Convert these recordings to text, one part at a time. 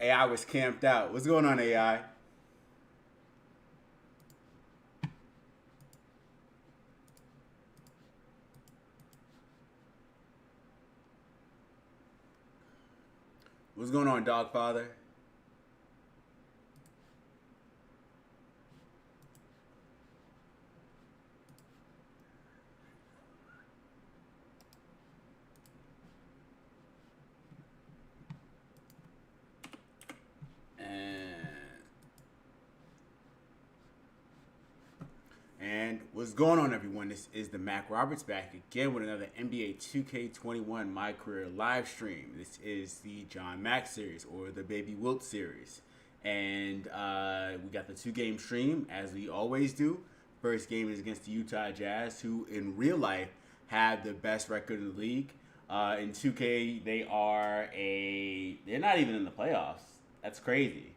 AI was camped out. What's going on, AI? What's going on, Dogfather? And what's going on, everyone? This is the Mac Roberts back again with another NBA 2K21 My Career live stream. This is the John Mack series or the Baby Wilt series. And we got the 2 game stream as we always do. First game is against the Utah Jazz, who in real life have the best record of the league. In 2K, they're not even in the playoffs. That's crazy.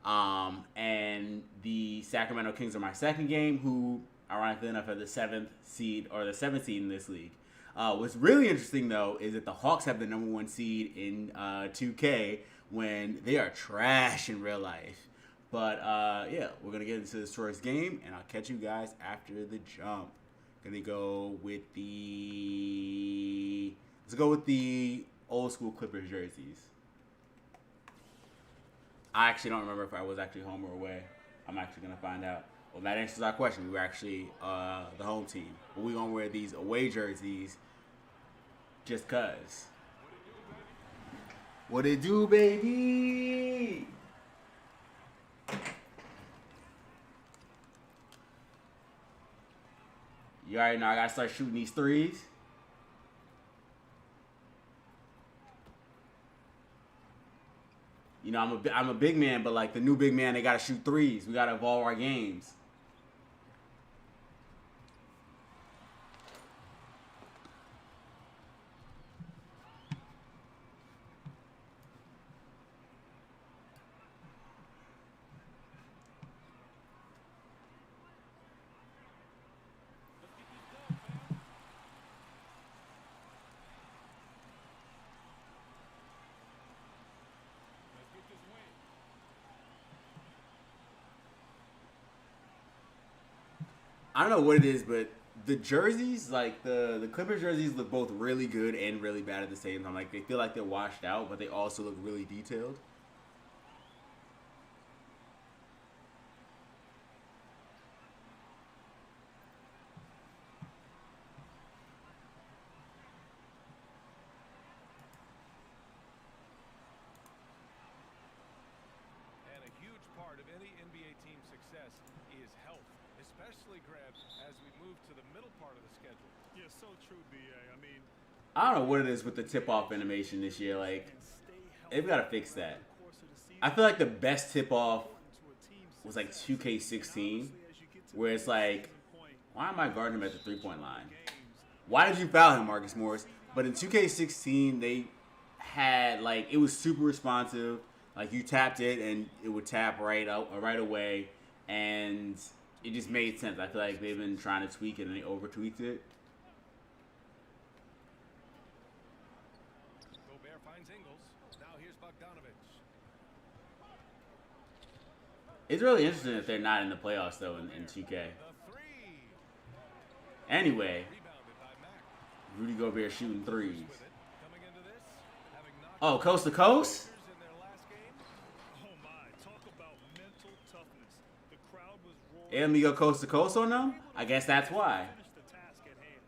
And the Sacramento Kings are my second game, who ironically enough are the seventh seed in this league. What's really interesting though is that the Hawks have the #1 seed in 2K when they are trash in real life. But yeah, we're gonna get into this first game, and I'll catch you guys after the jump. Gonna go with let's go with the old school Clippers jerseys. I actually don't remember if I was actually home or away. I'm actually going to find out. Well, that answers our question. We were actually the home team. But we're going to wear these away jerseys just because. What it do, baby? You already know I got to start shooting these threes. You know, I'm a big man, but like the new big man, they gotta shoot threes. We gotta evolve our games. I don't know what it is, but the jerseys, like the Clippers jerseys, look both really good and really bad at the same time. Like they feel like they're washed out, but they also look really detailed. And a huge part of any NBA team's success is health, especially Grab, as we move to the middle part of the schedule. Yeah, so true, BA. I don't know what it is with the tip-off animation this year. Like they've got to fix that. I feel like the best tip-off was like 2K16, where it's like, why am I guarding him at the three-point line? Why did you foul him, Marcus Morris? But in 2K16, they had like it was super responsive. Like you tapped it and it would tap right away, and it just made sense. I feel like they've been trying to tweak it and they over tweaked it. Gobert finds Ingles. Now here's Bogdanovich. It's really interesting that they're not in the playoffs though in 2K. The three. Anyway, Rebounded by Mack. Rudy Gobert shooting threes. With it. Coming into this, having knocked Oh, coast to coast? in their last game. Oh my, talk about mental toughness. The crowd was roaring. And we go coast to coast on them? I guess that's why. Finish the task at hand.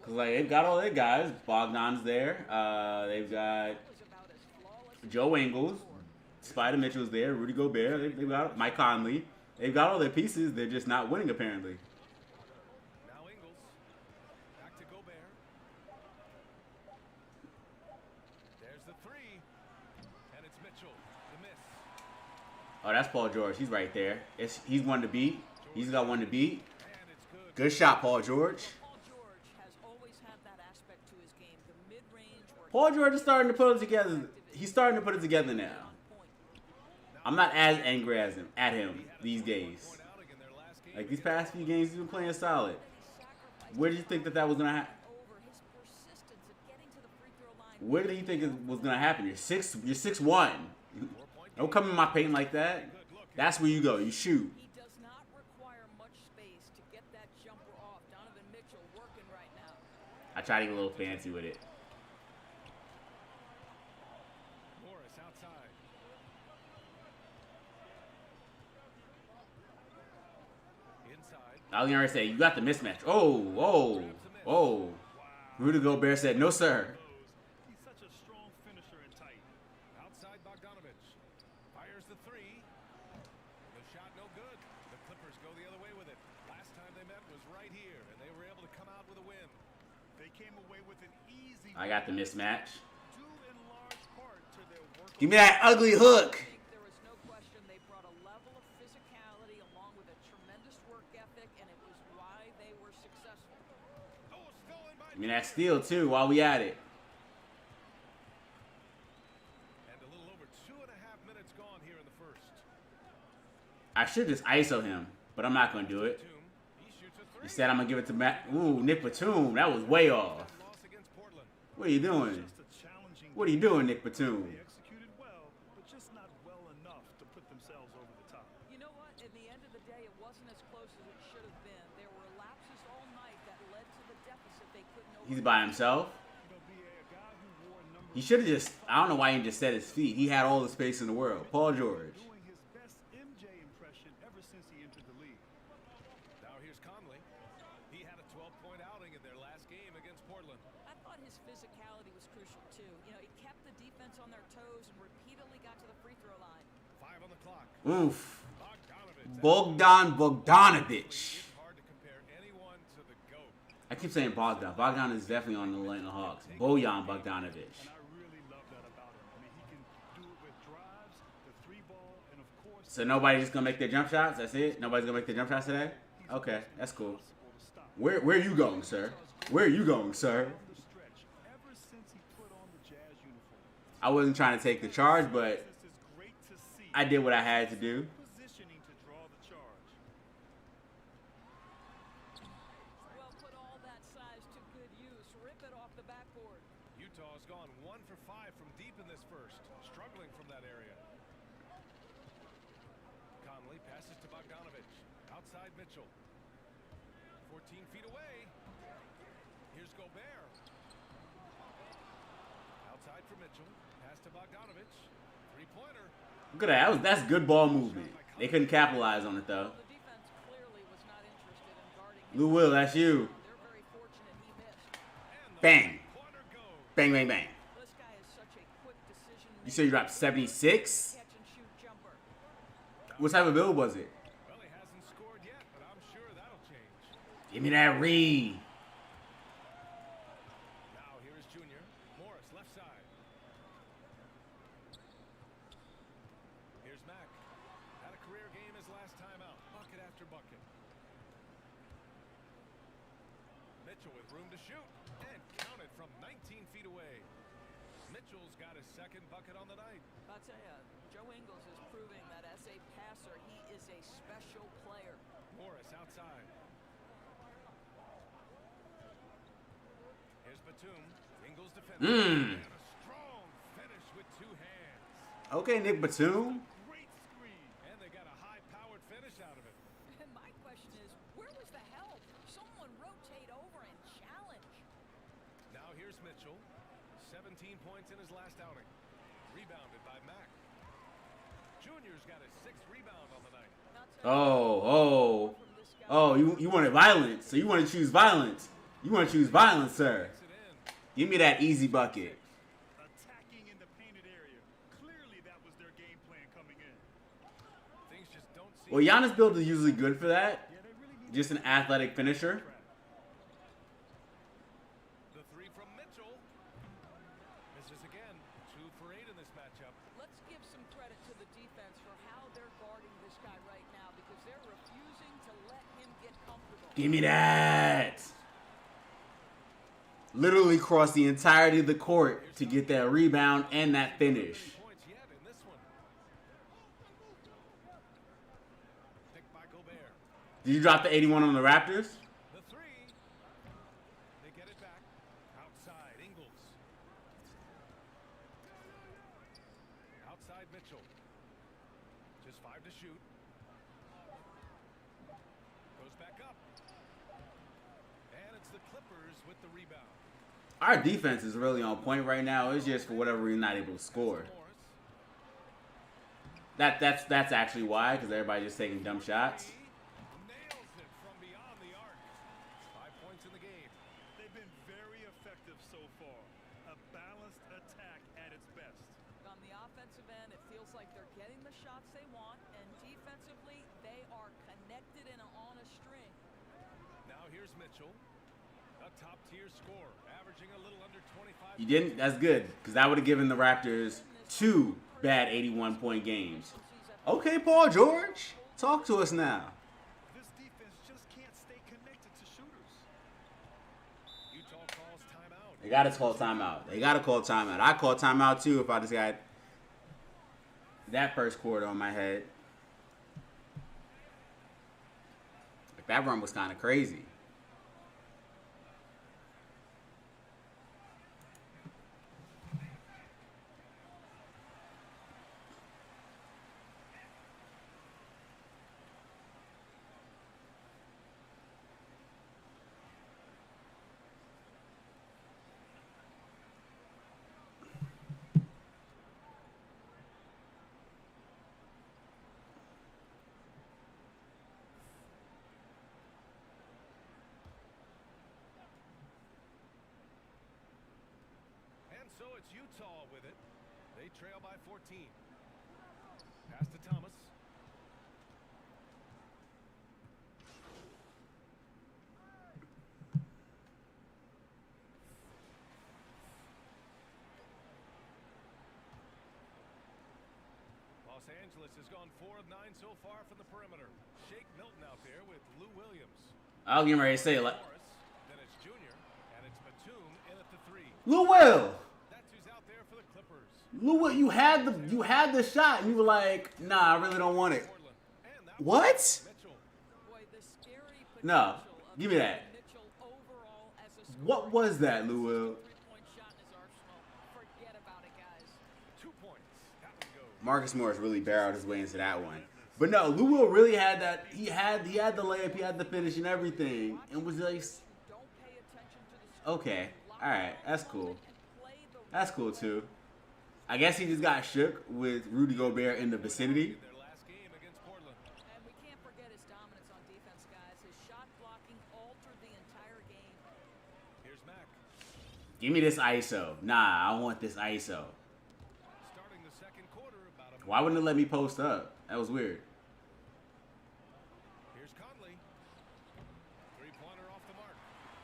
Cause like they've got all their guys. Bogdan's there. They've got Joe Ingles, Spider Mitchell's there. Rudy Gobert. They've got Mike Conley. They've got all their pieces. They're just not winning apparently. Now Ingles. Back to Gobert. There's the three. And it's Mitchell. The miss. Oh, that's Paul George. He's right there. He's one to beat. He's got one to beat. And it's good. Good shot, Paul George. Paul George has always had that aspect to his game, the mid-range or Paul George is starting to put it together. He's starting to put it together now. I'm not as angry as him at him these days. Point outing in their last game. Like these past few games, he's been playing solid. Where did you think that was gonna happen? over his persistence at getting to the free throw line What did you think was gonna happen? You're 6'1". Don't come in my paint like that. That's where you go. You shoot. He does not require much space to get that jumper off. Donovan Mitchell working right now. I try to get a little fancy with it. Morris outside. Inside. I was gonna say you got the mismatch. Oh. Rudy Gobert said no, sir. He's such a strong finisher and tight. Outside Bogdanovich. Fires the three. The shot no good. The Clippers go the other way with it. Last time they met was right here, and they were able to come out with a win. They came away with an easy I got the mismatch. due in large part to their work. Give me that ugly hook. I think there was no question they brought a level of physicality along with a tremendous work ethic, and it was why they were successful. Oh, stolen by Give me that steal too while we at it. And a little over 2.5 minutes gone here in the first. I should just ISO him, but I'm not gonna do it. Batum, he shoots a three. Instead, I'm gonna give it to Mack. Ooh, Nick Batum. That was way off. Loss against Portland. What are you doing? Just a challenging What are you doing, Nick Batum? They executed well, but just not well enough to put themselves over the top. You know what? At the end of the day, it wasn't as close as it should have been. There were lapses all night that led to the deficit they couldn't He's overcome. by himself. You know, BA, a guy who wore number He should have just. I don't know why he just set his feet. He had all the space in the world. Paul George. doing his best MJ impression ever since he entered the league. Now here's Conley. He had a 12-point outing in their last game against Portland. I thought his physicality was crucial too. You know, he kept the defense on their toes and repeatedly got to the free throw line. 5 on the clock. Oof. Bogdanovich. Bogdanovich. It's hard to compare anyone to the GOAT. I keep saying Bogdan. Bogdan is definitely on the Atlanta Hawks. Bojan Bogdanovich. And I really love that about him. I mean, he can do it with drives, the three ball, and of course, So nobody's just gonna make their jump shots. That's it. Nobody's gonna make their jump shots today. he's Okay, almost that's cool. impossible to stop. Where are you going, sir? Where are you going, sir? On the stretch, ever since he put on the Jazz uniform. I wasn't trying to take the charge, but This is great to see. I did what I had to do. Positioning to draw the charge. Well, put all that size to good use. Rip it off the backboard. Utah's gone 1 for 5 from deep in this first, struggling from that area. Conley passes to Bogdanovich. Outside Mitchell. 14 feet away. Here's Gobert. Outside for Mitchell. Pass to Bogdanovich. Three-pointer. Look at that. That's good ball movement. They couldn't capitalize on it though. The defense clearly was not interested in guarding him. Lou Will, that's you. They're very fortunate he missed. And the Bang. pointer goes. Bang, bang, bang. This guy is such a quick decision You said you dropped 76? catch and shoot jumper. What type of build was it? Well, he hasn't scored yet, but I'm sure that'll change. Give me that read. Now here is Junior. Morris, left side. Here's Mack. Had a career game his last time out. Bucket after bucket. Mitchell with room to shoot. And counted from 19 feet away. Mitchell's got his second bucket on the night. I'll tell you, Joe Ingles is proving that as a passer, he is a special player. Morris outside. Here's Batum. Ingles defending. And a strong finish with 2 hands. Okay, Nick Batum. Great screen. And they got a high-powered finish out of it. And my question is, where was the help? Someone rotate over and challenge. Now here's Mitchell. 17 points in his last outing. Rebounded by Mack. Junior's got his 6th rebound on the night. Oh, you wanted violence. So you want to choose violence. You want to choose violence, sir. Takes it in. Give me that easy bucket. Attacking in the painted area. Clearly that was their game plan coming in. Things just don't seem. Well, Giannis build is usually good for that. Yeah, they really need Just an athletic finisher. The 3 from Mitchell. Misses again. 2 for 8 in this matchup. Let's give some credit to the defense for how they're guarding this guy right now because they're refusing to let him get comfortable. Give me that. Literally cross the entirety of the court to get that rebound and that finish. 30 points yet in this one. Picked by Gobert. Did you drop the 81 on the Raptors? The 3. They get it back. Outside. Ingles. outside Mitchell. Just 5 to shoot. Goes back up. And it's the Clippers with the rebound. Our defense is really on point right now. It's just for whatever reason not able to score. That's actually why, because everybody's just taking dumb shots. Nails it from beyond the arc. 5 points in the game. They've been very effective so far. A balanced attack at its best. On the offensive end, it feels like they're getting the shots they want, and defensively, they are connected and on a string. Now here's Mitchell. A top-tier scorer, averaging a little under 25. You didn't? That's good, because that would have given the Raptors 2 bad 81-point games. Okay, Paul George, talk to us now. This defense just can't stay connected to shooters. Utah calls timeout. They got to call timeout. They got to call timeout. I call timeout, too, if I just got that first quarter on my head. Like, that run was kind of crazy. And so it's Utah with it. They trail by 14. Pass to Thomas. Los Angeles has gone 4 of 9 so far from the perimeter. Shake Milton out there with Lou Williams. I was getting ready to say, like, Morris, then it's Junior, and it's Batum in at the 3. Lou Will. That's who's out there for the Clippers. Lou Will, you had the shot, and you were like, nah, I really don't want it. Portland. And that What? Mitchell. Boy, the scary No, potential of give me that. Mitchell overall as a What scorer. was that, Lou Will? Three-point shot in his arsenal. Forget about it, guys. 2 points. That one goes. Marcus Morris really barreled his way into that one. But no, Lou Will really had that. He had the layup, he had the finish and everything, and was like, Don't pay attention to the score. okay, all right, that's cool. And play the That's cool too. I guess he just got shook with Rudy Gobert in the vicinity. Their last game against Portland. And we can't forget his dominance on defense, guys. His shot blocking altered the entire game. Here's Mack. Give me this ISO. Nah, I want this ISO. Starting the second quarter, about a Why wouldn't it let me post up? That was weird. Here's Conley. 3-pointer off the mark.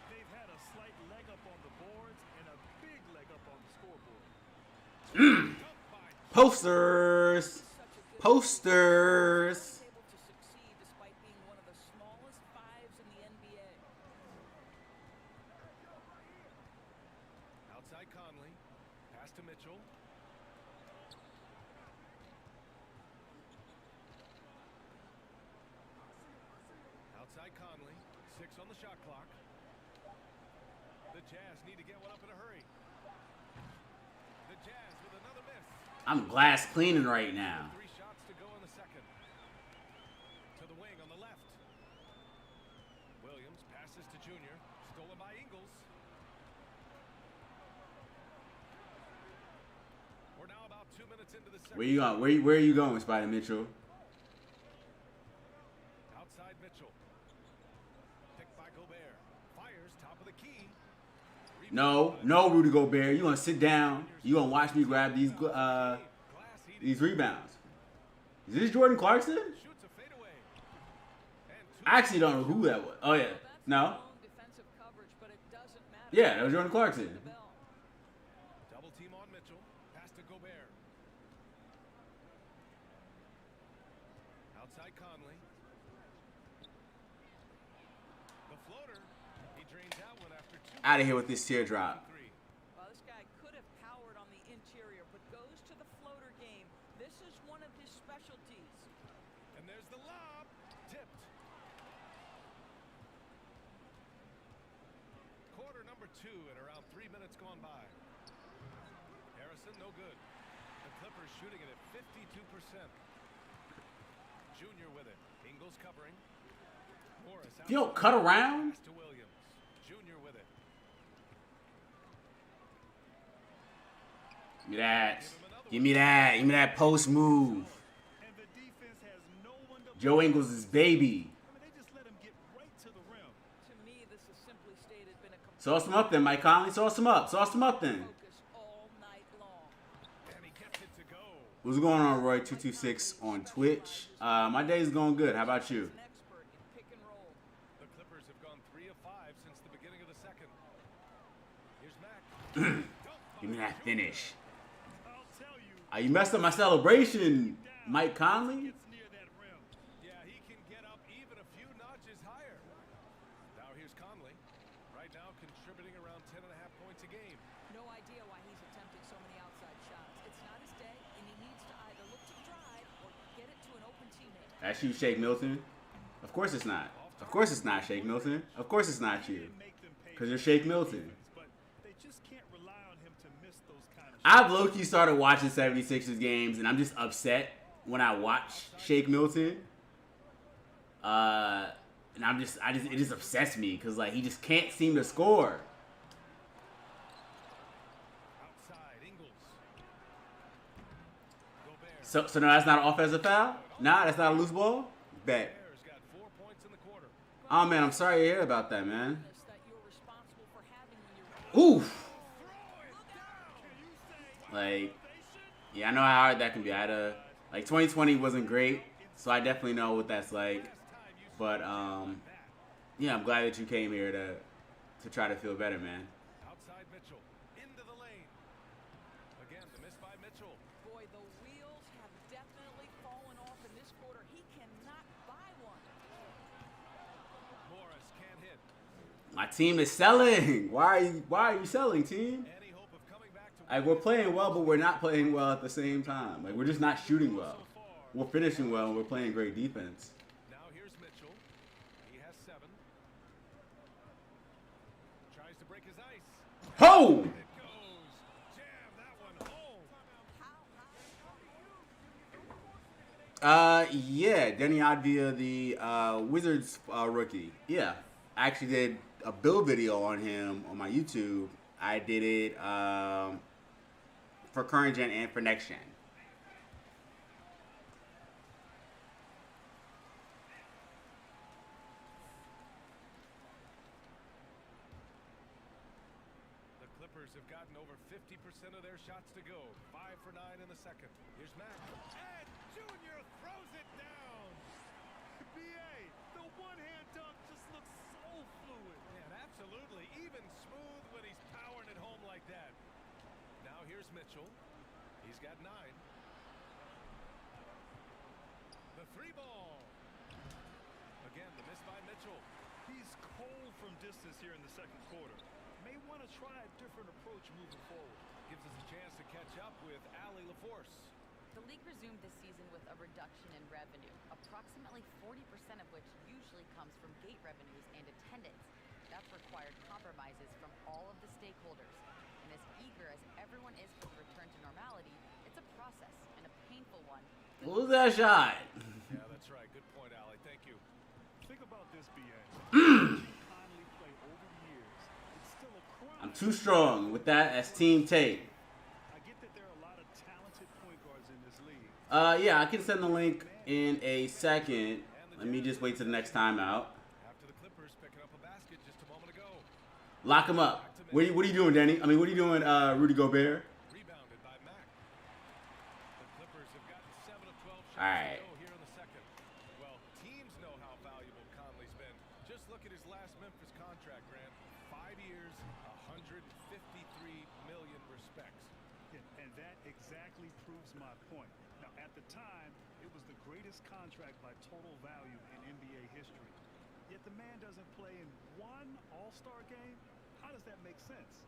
They've had a slight leg up on the boards and a big leg up on the scoreboard. Dunked by Posters. Posters. Able to succeed despite being one of the smallest fives in the NBA. outside Conley. Pass to Mitchell. Outside Conley. 6 on the shot clock. The Jazz need to get one up in a hurry. The Jazz with another miss. I'm glass cleaning right now. 3 shots to go in the second. To the wing on the left. Williams passes to Junior. Stolen by Ingles. We're now about 2 minutes into the second. Where you going? Where are you going, Spider Mitchell? Outside Mitchell. Picked by Gobert. Fires top of the key. No, Rudy Gobert. You gonna sit down? You gonna watch me grab these rebounds? Is this Jordan Clarkson? Shoots a fadeaway. And 2 I actually don't know who that was. Oh yeah, That's no, long defensive coverage, but it doesn't matter. yeah, that was Jordan Clarkson. The bell. double team on Mitchell. Pass to Gobert. Outside Conley. The floater. He drains that one after 2. Out of here with this teardrop. Well, this guy could have powered on the interior, but goes to the floater game. This is one of his specialties. And there's the lob. Tipped. Quarter number 2 and around 3 minutes gone by. Harrison, no good. The Clippers shooting it at 52%. Junior with it. Ingles covering. Morris out. You don't cut around. Pass to Williams. Junior with it. Give me that. Give me that. Give me that post move. And the defense has no one to Joe Ingles is baby. I mean, they just let him get right to the rim. To me, this has simply stated been a complete Sauce him up then, Mike Conley. Sauce him up. Sauce him up then. focus all night long. And he gets it to go. What's going on, Roy226 on Twitch? My day's going good. How about you? He's an expert in pick and roll. The Clippers have gone 3 of 5 since the beginning of the second. Here's Mack. Give me that finish. I'll tell you, You messed up my celebration, Mike Conley. it's near that rim. Yeah, he can get up even a few notches higher. Now here's Conley. Right now contributing around 10.5 points a game. No idea why he's attempting so many outside shots. It's not his day, and he needs to either look to drive or get it to an open teammate. That's you, Shake Milton. Of course it's not. Of course it's not, Shake Milton. Of course it's not you. Make them pay Because you're Shake Milton. but they just can't rely on him to miss those kind of I've low-key started watching 76ers games, and I'm just upset when I watch Shake Milton. And it just upsets me because like he just can't seem to score. Outside, Ingles. Gobert. So no, that's not an offensive foul. Nah, that's not a loose ball. Bet. Bears got 4 points in the quarter. Oh man, I'm sorry to hear about that, man. That you're responsible for having when you're Oof. Like, yeah, I know how hard that can be. I had like 2020 wasn't great, so I definitely know what that's like. But yeah, I'm glad that you came here to try to feel better, man. Outside Mitchell. Into the lane. Again, the miss by Mitchell. boy, the wheels have definitely fallen off in this quarter. He cannot buy one. Morris can't hit. My team is selling. Why are you selling, team? Any hope of coming back to Like we're playing well, but we're not playing well at the same time. Like we're just not shooting well. We're finishing well, and we're playing great defense. Now here's Mitchell. He has 7. Tries to break his ice. Ho! It goes. Jam that one home. Yeah, Denny Advia, the Wizards rookie. Yeah, I actually did a build video on him on my YouTube. I did it for current gen and for next gen. The Clippers have gotten over 50% of their shots to go. 5 for 9 in the second. Here's Mack. And Junior throws it down. BA, the one-hand dunk just looks so fluid. And absolutely even smooth when he's powering it home like that. Now here's Mitchell. He's got 9. The 3 ball. Again, the miss by Mitchell. He's cold from distance here in the second quarter. May want to try a different approach moving forward. Gives us a chance to catch up with Ali LaForce. The league resumed this season with a reduction in revenue, approximately 40% of which usually comes from gate revenues and attendance. That's required compromises from all of the stakeholders. And as eager as everyone is for the return to normality, it's a process and a painful one. What was that shot? Yeah, that's right. Good point, Ali. Thank you. Think about this, BA. Conley played over the years. It's still a crime. I'm too strong with that as team tape. I get that there are a lot of talented point guards in this league. Yeah, I can send the link in a second. Let me just wait till the next timeout. After the Clippers picking up a basket just a moment ago. Lock him up. What are you doing, Danny? I mean, what are you doing, Rudy Gobert? Rebounded by Mack. The Clippers have gotten 7 of 12 shots All right. to go here in the second. Well, teams know how valuable Conley's been. Just look at his last Memphis contract, Grant. 5 years, 153 million respects. And that exactly proves my point. Now, at the time, it was the greatest contract by total value in NBA history. Yet the man doesn't play in one All-Star game? How does that make sense?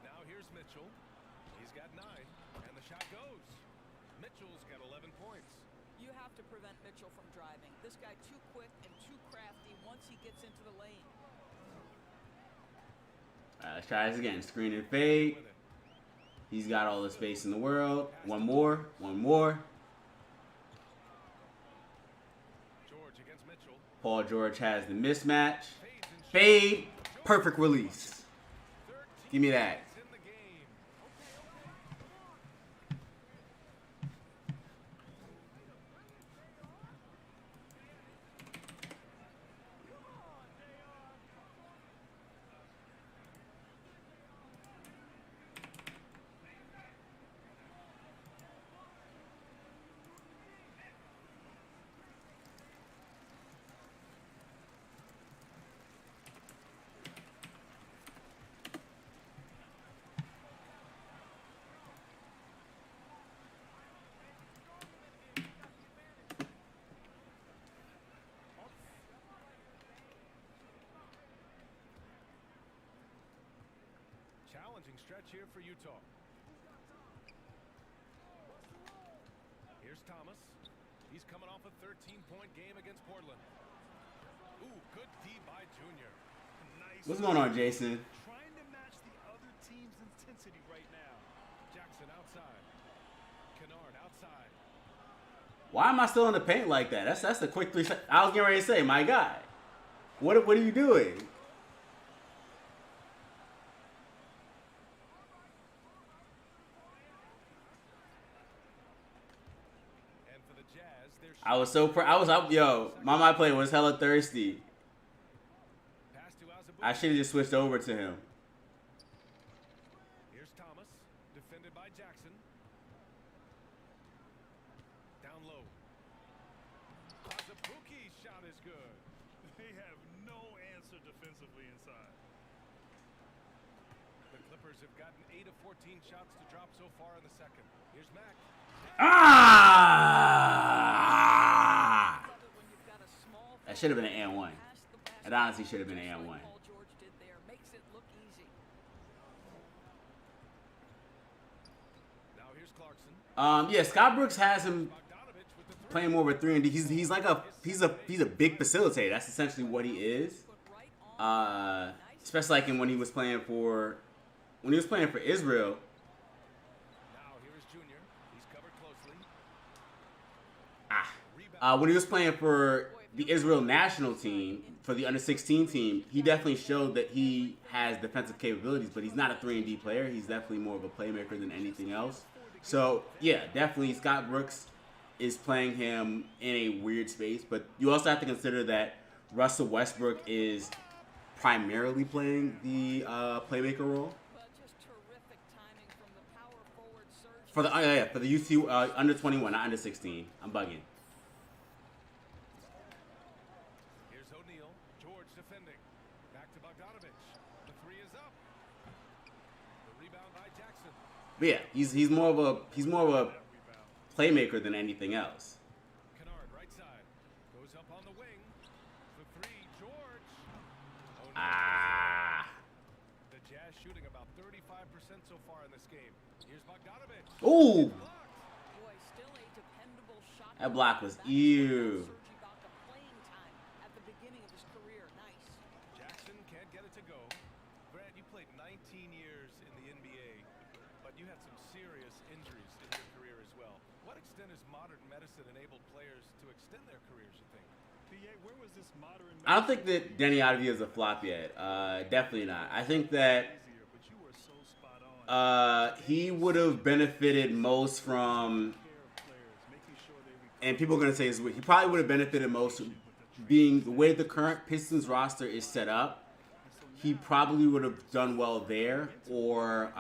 Now here's Mitchell. He's got 9, and the shot goes. Mitchell's got 11 points. You have to prevent Mitchell from driving. This guy too quick and too crafty once he gets into the lane. All right, let's try this again. Screen and fade. With it. He's got all the space in the world. One more. One more. George against Mitchell. Paul George has the mismatch. Fade. Perfect release. Give me that. In the game. Challenging stretch here for Utah. Here's Thomas. He's coming off a 13-point game against Portland. Ooh, good D by Junior. Nice. What's going on, Jason? Trying to match the other team's intensity right now. Jackson outside. Kennard outside. Why am I still in the paint like that? That's the quick 3 seconds. I was getting ready to say, my guy. What are you doing? And for the Jazz, they're I was so I was up, yo. My player was hella thirsty. pass to Azubuike. I should have just switched over to him. Here's Thomas, defended by Jackson. Down low. Azubuike's shot is good. They have no answer defensively inside. The Clippers have gotten 8 of 14 shots to drop so far in the second. Here's Mack. Ah! When you've got a small That should have been an and one. pass the basket, It honestly should have been an just and like one. Paul George did there. Makes it look easy. Now here's Clarkson. Yeah, Scott Brooks has him Bogdanovich with the three. playing more of a 3 and D. He's like he's a big facilitator. That's essentially what he is. Put right on. Especially like when he was playing for Israel. Now here is Junior. He's covered closely. When he was playing for the Israel national team, for the under-16 team, he definitely showed that he has defensive capabilities, but he's not a 3 and D player. He's definitely more of a playmaker than anything else. So yeah, definitely Scott Brooks is playing him in a weird space, but you also have to consider that Russell Westbrook is primarily playing the playmaker role But just terrific timing from the power forward surge. for the UC under 21, not under 16. I'm bugging. Here's O'Neal. George defending. Back to Bogdanovich. The three is up. The rebound by Jackson. But yeah, he's more of a playmaker than anything else. Kennard right side. Goes up on the wing. The three. George. O'Neal. The Jazz shooting about 35% so far in this game. Here's Bogdanovich. Ooh, Boy, still a dependable shot. that block was That's ew. Serge Ibaka playing time at the beginning of his career. Nice. Jackson can't get it to go. Grant, you played 19 years in the NBA, but you had some serious injuries in your career as well. What extent has modern medicine enabled players to extend their careers, you think? PA, where was this modern? I don't think that Denny Advia is a flop yet. Definitely not. I think that Easier, but you were so spot on. he would have benefited most from, Care of players, making sure they recover. and people are gonna say this, he probably would have benefited most from being the way the current Pistons roster is set up. He probably would have done well there, or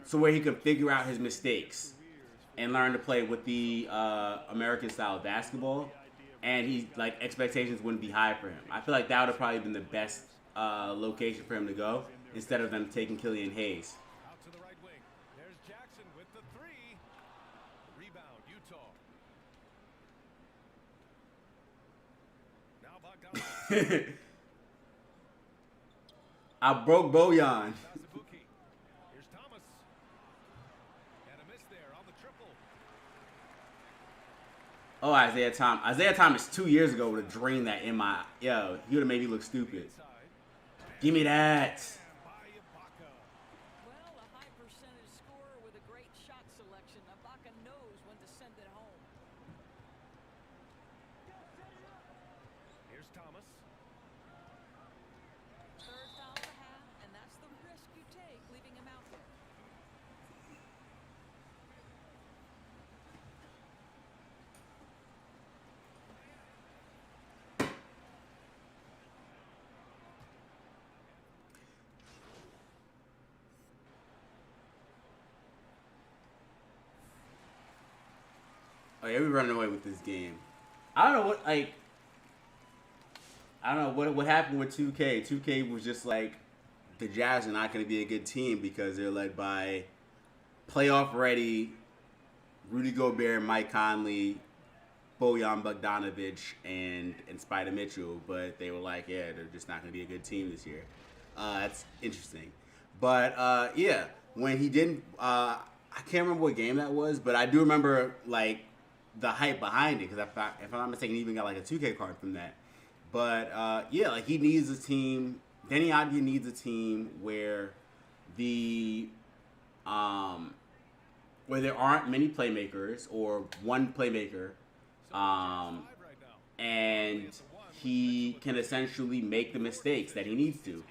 so where he can figure out his mistakes and learn to play with the American style of basketball, and he like expectations wouldn't be high for him. I feel like that would have probably been the best location for him to go instead of them taking Killian Hayes. Out to the right wing. There's Jackson with the three. Rebound, Utah. Now Bogdanovich. I broke Bojan. Azubuike. Here's Thomas. And a miss there on the triple. Oh, Isaiah Thomas. Isaiah Thomas 2 years ago would have drained that in my... Yo, he would have made me look stupid. Inside. Give me that. And by Ibaka. Well, a high percentage scorer Ibaka knows when to send it home. Here's Thomas. Third foul of the half, and that's the risk you take leaving him out there. Oh yeah, we running away with this game. I don't know what I don't know what happened with 2K. 2K was just like, the Jazz are not going to be a good team because they're led by playoff ready Rudy Gobert, Mike Conley, Bojan Bogdanovic, and Spider Mitchell. But they were like, yeah, they're just not going to be a good team this year. That's interesting. But yeah, when he didn't, I can't remember what game that was, but I do remember like the hype behind it because if I'm not mistaken, he even got like a 2K card from that. But yeah, like he needs a team. Denny Avdija needs a team where where there aren't many playmakers or one playmaker, and he can essentially make the mistakes that he needs to.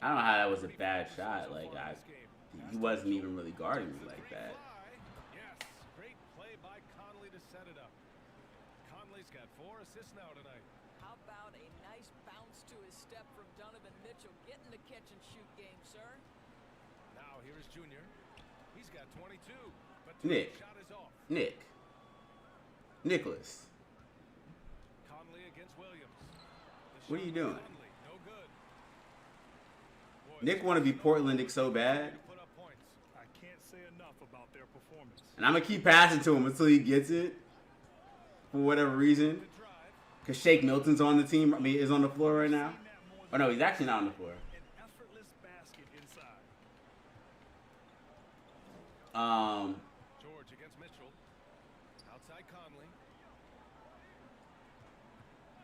I don't know how that was a bad shot. Like he wasn't even really guarding me like that. Yes, great play by Conley to set it up. Conley's got 4 assists now tonight. How about a nice bounce to his step from Donovan Mitchell? Getting the catch and shoot game, sir. Now here is Junior. He's got 22, but Nick. shot is off. Nicholas. Conley against Williams. What are you doing? Conley, no good. Boy, Nick want to be Portlandic so bad. put up points. I can't say enough about their performance. And I'm going to keep passing to him until he gets it. For whatever reason. The drive. Because Shake Milton's on the team. I mean, is on the floor right now. Oh, no, he's actually not on the floor. An effortless basket inside. George against Mitchell. Outside Conley.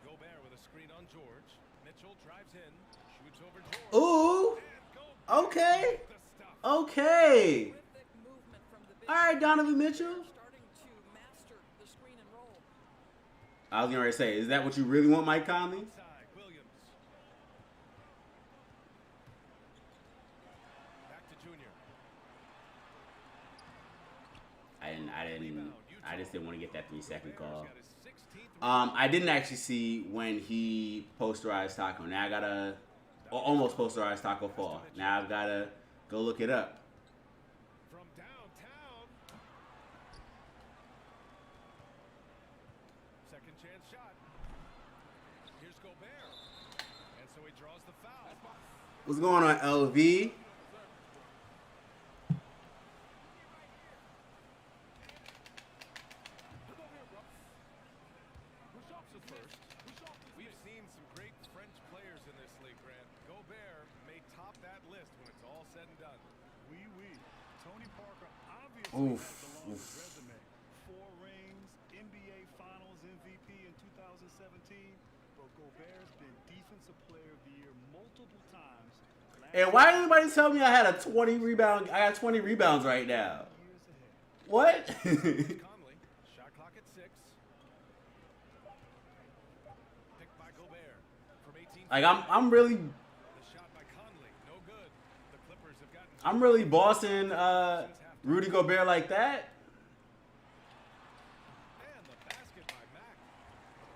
Gobert with a screen on George. Mitchell drives in. Shoots over George. Ooh. And Gobert Okay. with the stuff. Okay. Terrific movement from the big All right, Donovan Mitchell. starting to master the screen and roll. I was going to say, is that what you really want, Mike Conley? Inside, Williams. Back to Junior. I just didn't want to get that 3-second call. Gobert's got his 16th I didn't actually see when he posterized Taco. Now I gotta, or almost posterized Taco Fall. Now I've gotta go look it up. from downtown. Second chance shot. Here's Gobert. And so he draws the foul. What's going on, LV? We've seen some great French players in this league, Grant. Gobert may top that list when it's all said and done. Oui. Tony Parker obviously Oof, has the longest oof. resume. 4 rings, NBA Finals MVP in 2017. But Gobert's been Defensive Player of the Year multiple times. And why did anybody tell me I had a 20 rebound? I got 20 rebounds right now. Years ahead. What? Conley, shot clock at 6. Picked by Gobert from 18. Like I'm really, The shot by Conley, no good. The Clippers have gotten I'm really bossing Rudy Gobert like that. and the basket by Mack.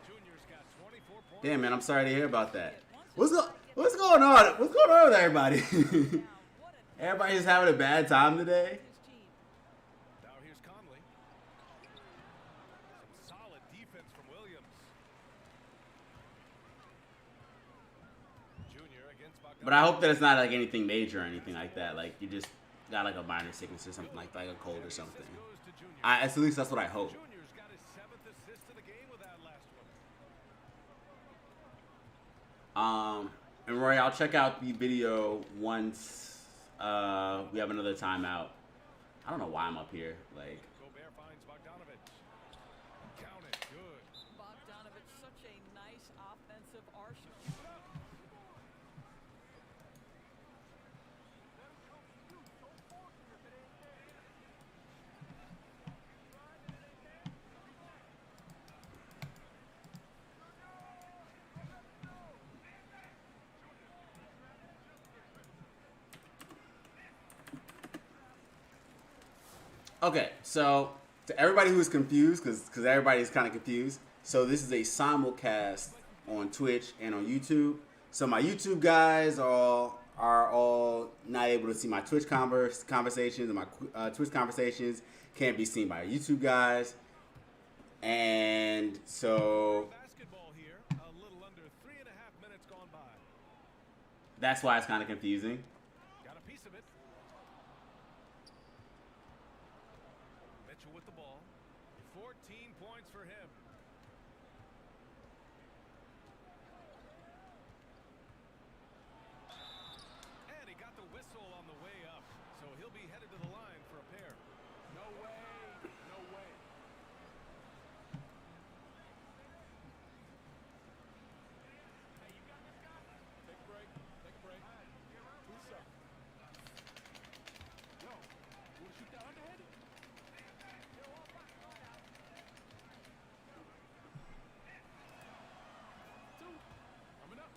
Junior's got 24 points. Damn, man, I'm sorry to hear about that. What's going on? What's going on with everybody? Now, what an Everybody just having a bad time today. his team. Now here's Conley. Some solid defense from Williams. Junior against Bogdanovic. But I hope that it's not like anything major or anything like that. Like you just got like a minor sickness or something like a cold or something. Assist goes to Junior. At least that's what I hope. Junior's got his 7th assist of the game with that last one. And Roy, I'll check out the video once we have another timeout. I don't know why I'm up here. Like, Gobert finds Bogdanovic. Count it. Good. Bogdanovic, such a nice offensive arsenal. Okay, so to everybody who's confused, because everybody's kind of confused, so this is a simulcast on Twitch and on YouTube. So my YouTube guys are all not able to see my Twitch conversations, and my Twitch conversations can't be seen by YouTube guys. And so Basketball here, a little under 3.5 minutes gone by. that's why it's kind of confusing. Got a piece of it. Mitchell with the ball. 14 points for him. And he got the whistle on the way up, so he'll be headed to the line for a pair. No way, no way. Hey, you got this guy? Take a break, take a break. Who's up? Yo, you want to shoot that underhanded? Two, coming up.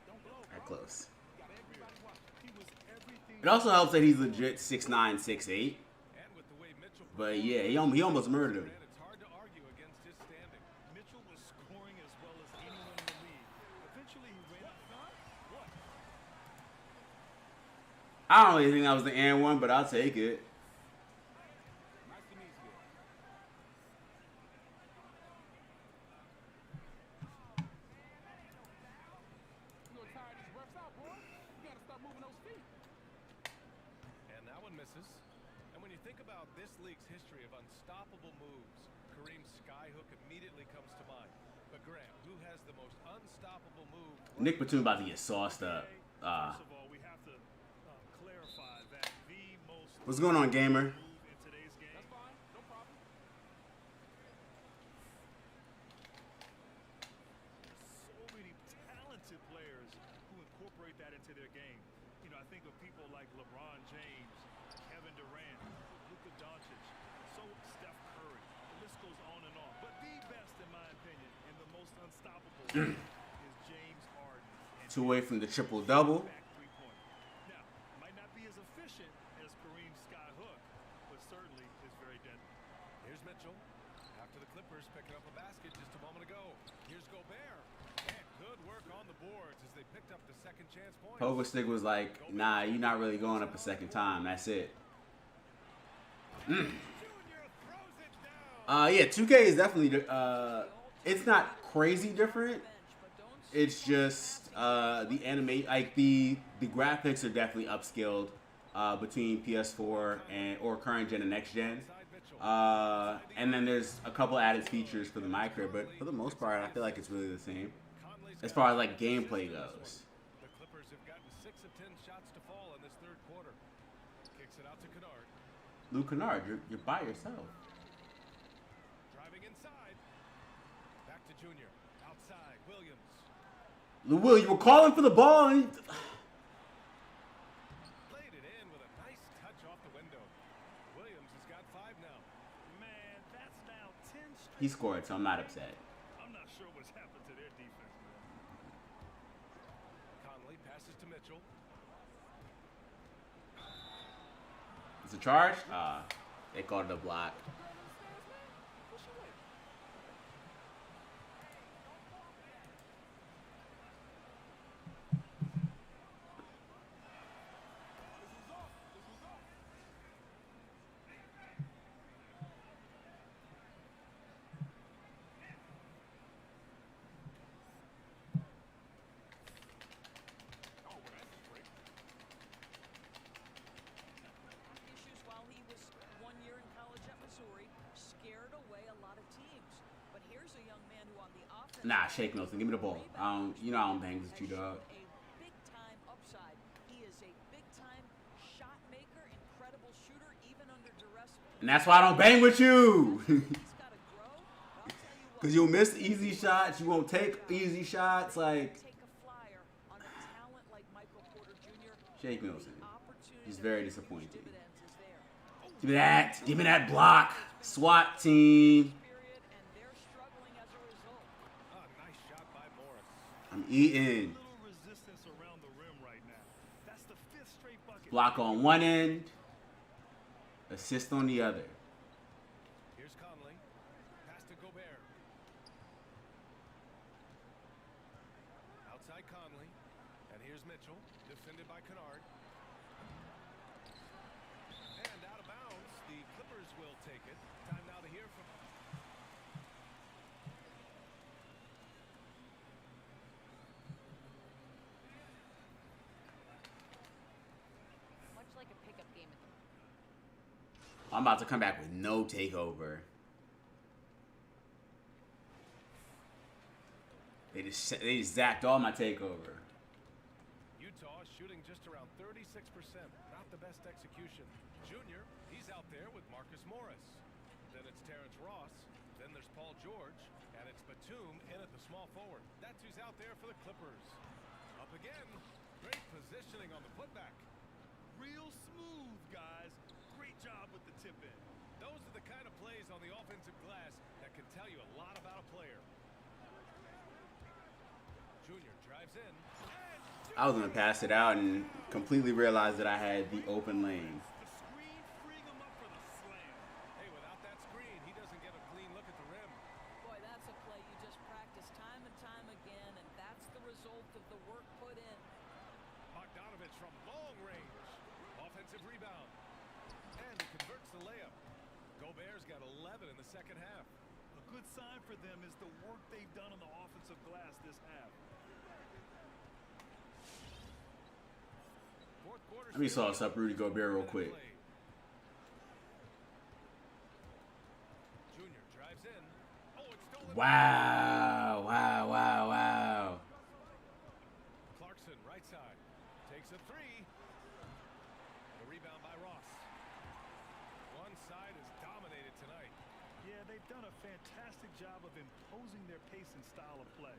Don't blow, That bro. close. Got everybody watching. He was everything. It also helps that he's legit 6'9", 6'8". And with the way Mitchell But performed yeah, he almost murdered him. and it's hard to argue against his standing. Mitchell was scoring as well as anyone in the league. Eventually, he ran. What? I don't really think that was the and one, but I'll take it. Nice and easy there. You gonna tire these refs out, boy? You gotta start moving those feet. And that one misses. And when you think about this league's history of unstoppable moves, Kareem's skyhook immediately comes to mind. But Graham, who has the most unstoppable move? Nick Batum about to get sauced up. First of all, we have to clarify that the most What's going on, gamer? move in today's game. That's fine, no problem. So many talented players who incorporate that into their game. You know, I think of people like LeBron James, Kevin Durant, Luka Doncic, so Steph Curry. The list goes on and on. But the best, in my opinion, and the most unstoppable is James Harden. And 2 away from the triple-double. back three-point. Now, might not be as efficient as Kareem's skyhook, but certainly is very deadly. Here's Mitchell. After the Clippers picking up a basket just a moment ago. Here's Gobert. And good work on the boards as they picked up the second chance point. Pogo Stick was like, nah, you're not really going up a second time. That's it. Junior throws it down. Yeah, 2K is definitely, it's not crazy different. It's just the anime, like the graphics are definitely upscaled between PS4 or current gen and next gen. And then there's a couple added features for the Mycareer, but for the most part, I feel like it's really the same as far as like gameplay goes. The Clippers have gotten 6 of 10 shots to fall in this third quarter. Kicks it out to Kennard. Luke Kennard, you're by yourself. Driving inside. Back to Junior. Outside. Williams. Will, you were calling for the ball. And Laid it in with a nice touch off the window. Williams has got 5 now. Man, that's now 10 straight. he scored, so I'm not upset. I'm not sure what's happened to their defense, man. Conley passes to Mitchell. It's a charge. They called it a block. Issues while he was 1 year in college at Missouri scared away a lot of teams. But here's a young man who on the offense. Nah, Shake Milton, give me the ball. You know I don't bang with you, dog. A big time upside. He is a big time shot maker, incredible shooter, even under duress. And that's why I don't bang with you. He's got to grow. I'll tell you what. Because you'll miss easy shots. You won't take easy shots. Like, Take a flyer on a talent like Michael Porter Jr. Shake Milton. Opportunity He's to very make huge disappointed. dividends is there. Give me that. Give me that block. SWAT team. Period, and they're struggling as a result. Ah, nice shot by Morris. I'm eating. Little resistance around the rim right now. Block on one end, assist on the other. Here's Conley. Pass to Gobert. Outside Conley. And here's Mitchell. Defended by Kennard. And out of bounds. The Clippers will take it. Time now to hear from... Much like a pickup game at the I'm about to come back with no takeover. They just zapped all my takeover. Utah shooting just around 36%. Not the best execution. Junior, he's out there with Marcus Morris. Then it's Terrence Ross. Then there's Paul George. And it's Batum in at the small forward. That's who's out there for the Clippers. Up again. Great positioning on the putback. Real smooth, guys. Great job with the tip in. Those are the kind of plays on the offensive glass that can tell you a lot about a player. Junior drives in. I was gonna pass it out and completely realized that I had the open lane. The screen freeing him up for the slam. Hey, without that screen, he doesn't get a clean look at the rim. Boy, that's a play you just practice time and time again, and that's the result of the work put in. Bogdanovich from long range. Offensive rebound. And he converts the layup. Gobert's got 11 in the second half. A good sign for them is the work they've done on the offensive glass this half. Fourth quarter. Let me sauce up Rudy Gobert real quick. Junior drives in. Oh, it's stolen. Wow, wow, wow, wow. Clarkson, right side. Takes a three. The rebound by Ross. One side is dominated tonight. Yeah, they've done a fantastic job of imposing their pace and style of play.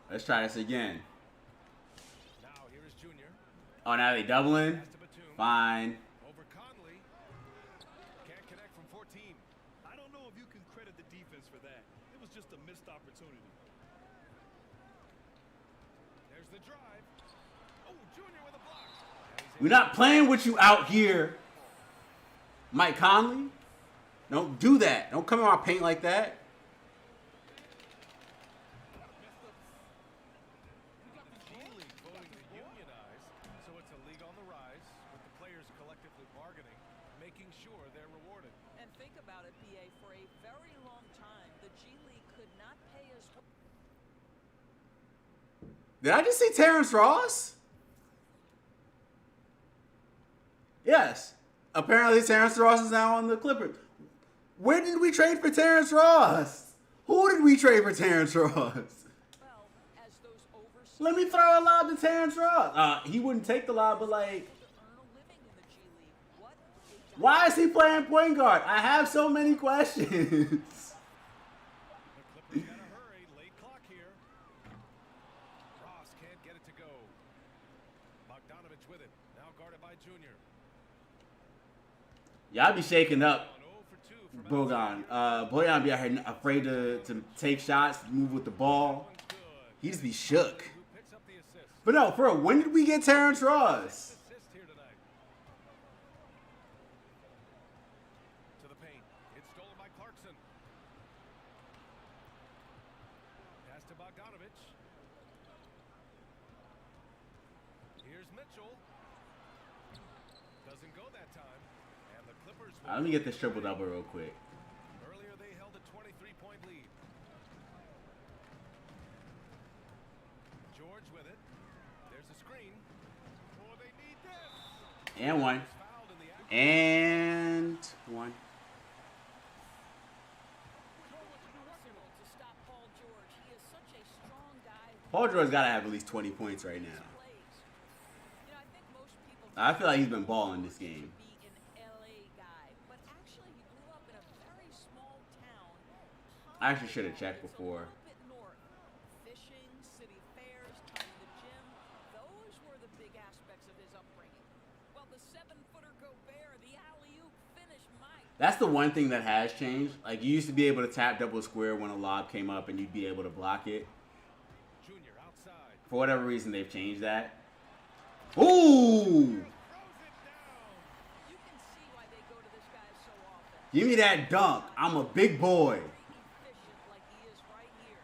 Let's try this again. Now here is Junior. Oh, now they doubling? Pass to Batum. Fine. Over Conley. Can't connect from 14. I don't know if you can credit the defense for that. It was just a missed opportunity. There's the drive. Oh, Junior with a block. And he's We're not playing with you out here, Mike Conley. Don't do that. Don't come in my paint like that. G League voting to unionize, so it's a league on the rise, with the players collectively bargaining, making sure they're rewarded. And think about it, BA, for a very long time, the G League could not pay as well. Did I just see Terrence Ross? Yes. Apparently Terrence Ross is now on the Clippers. Where did we trade for Terrence Ross? Who did we trade for Terrence Ross? Well, as those overseas Let me throw a lob to Terrence Ross. He wouldn't take the lob, but like, to earn a living in the G League. What a why is he playing point guard? I have so many questions. The Clippers gotta hurry, late clock here. Ross can't get it to go. Bogdanovich with it, now guarded by Junior. Y'all be shaking up On 0 for 2 from Bogan. Boyan be out here afraid to take shots, move with the ball. one's good. He just be shook. Who picks up the assist? But no, for real, when did we get Terrence Ross? Assist here tonight. To the paint. It's stolen by Clarkson. Pass to Bogdanovich. Here's Mitchell. Doesn't go that time. And the Clippers will Let me get this triple double real quick. Earlier they held a 23-point lead. George with it. There's a screen. Oh, they need this. And one. Fouled in the act. And one. impossible to stop Paul George. He is such a strong guy. Paul George's got to have at least 20 points right now. Plays. You know, I think most people I feel like he's been balling this game. be an LA guy, but actually he grew up in a very small town. I actually should have checked It's a before. little bit north. Fishing, city fairs, time in the gym. Those were the big aspects of his upbringing. Well, the 7-footer Gobert, the alley-oop finish, Mike. That's the one thing that has changed. Like, you used to be able to tap double square when a lob came up and you'd be able to block it. Junior outside. For whatever reason, they've changed that. Ooh! You can see why they go to this guy so often. Give me that dunk. I'm a big boy. Efficient like he is right here.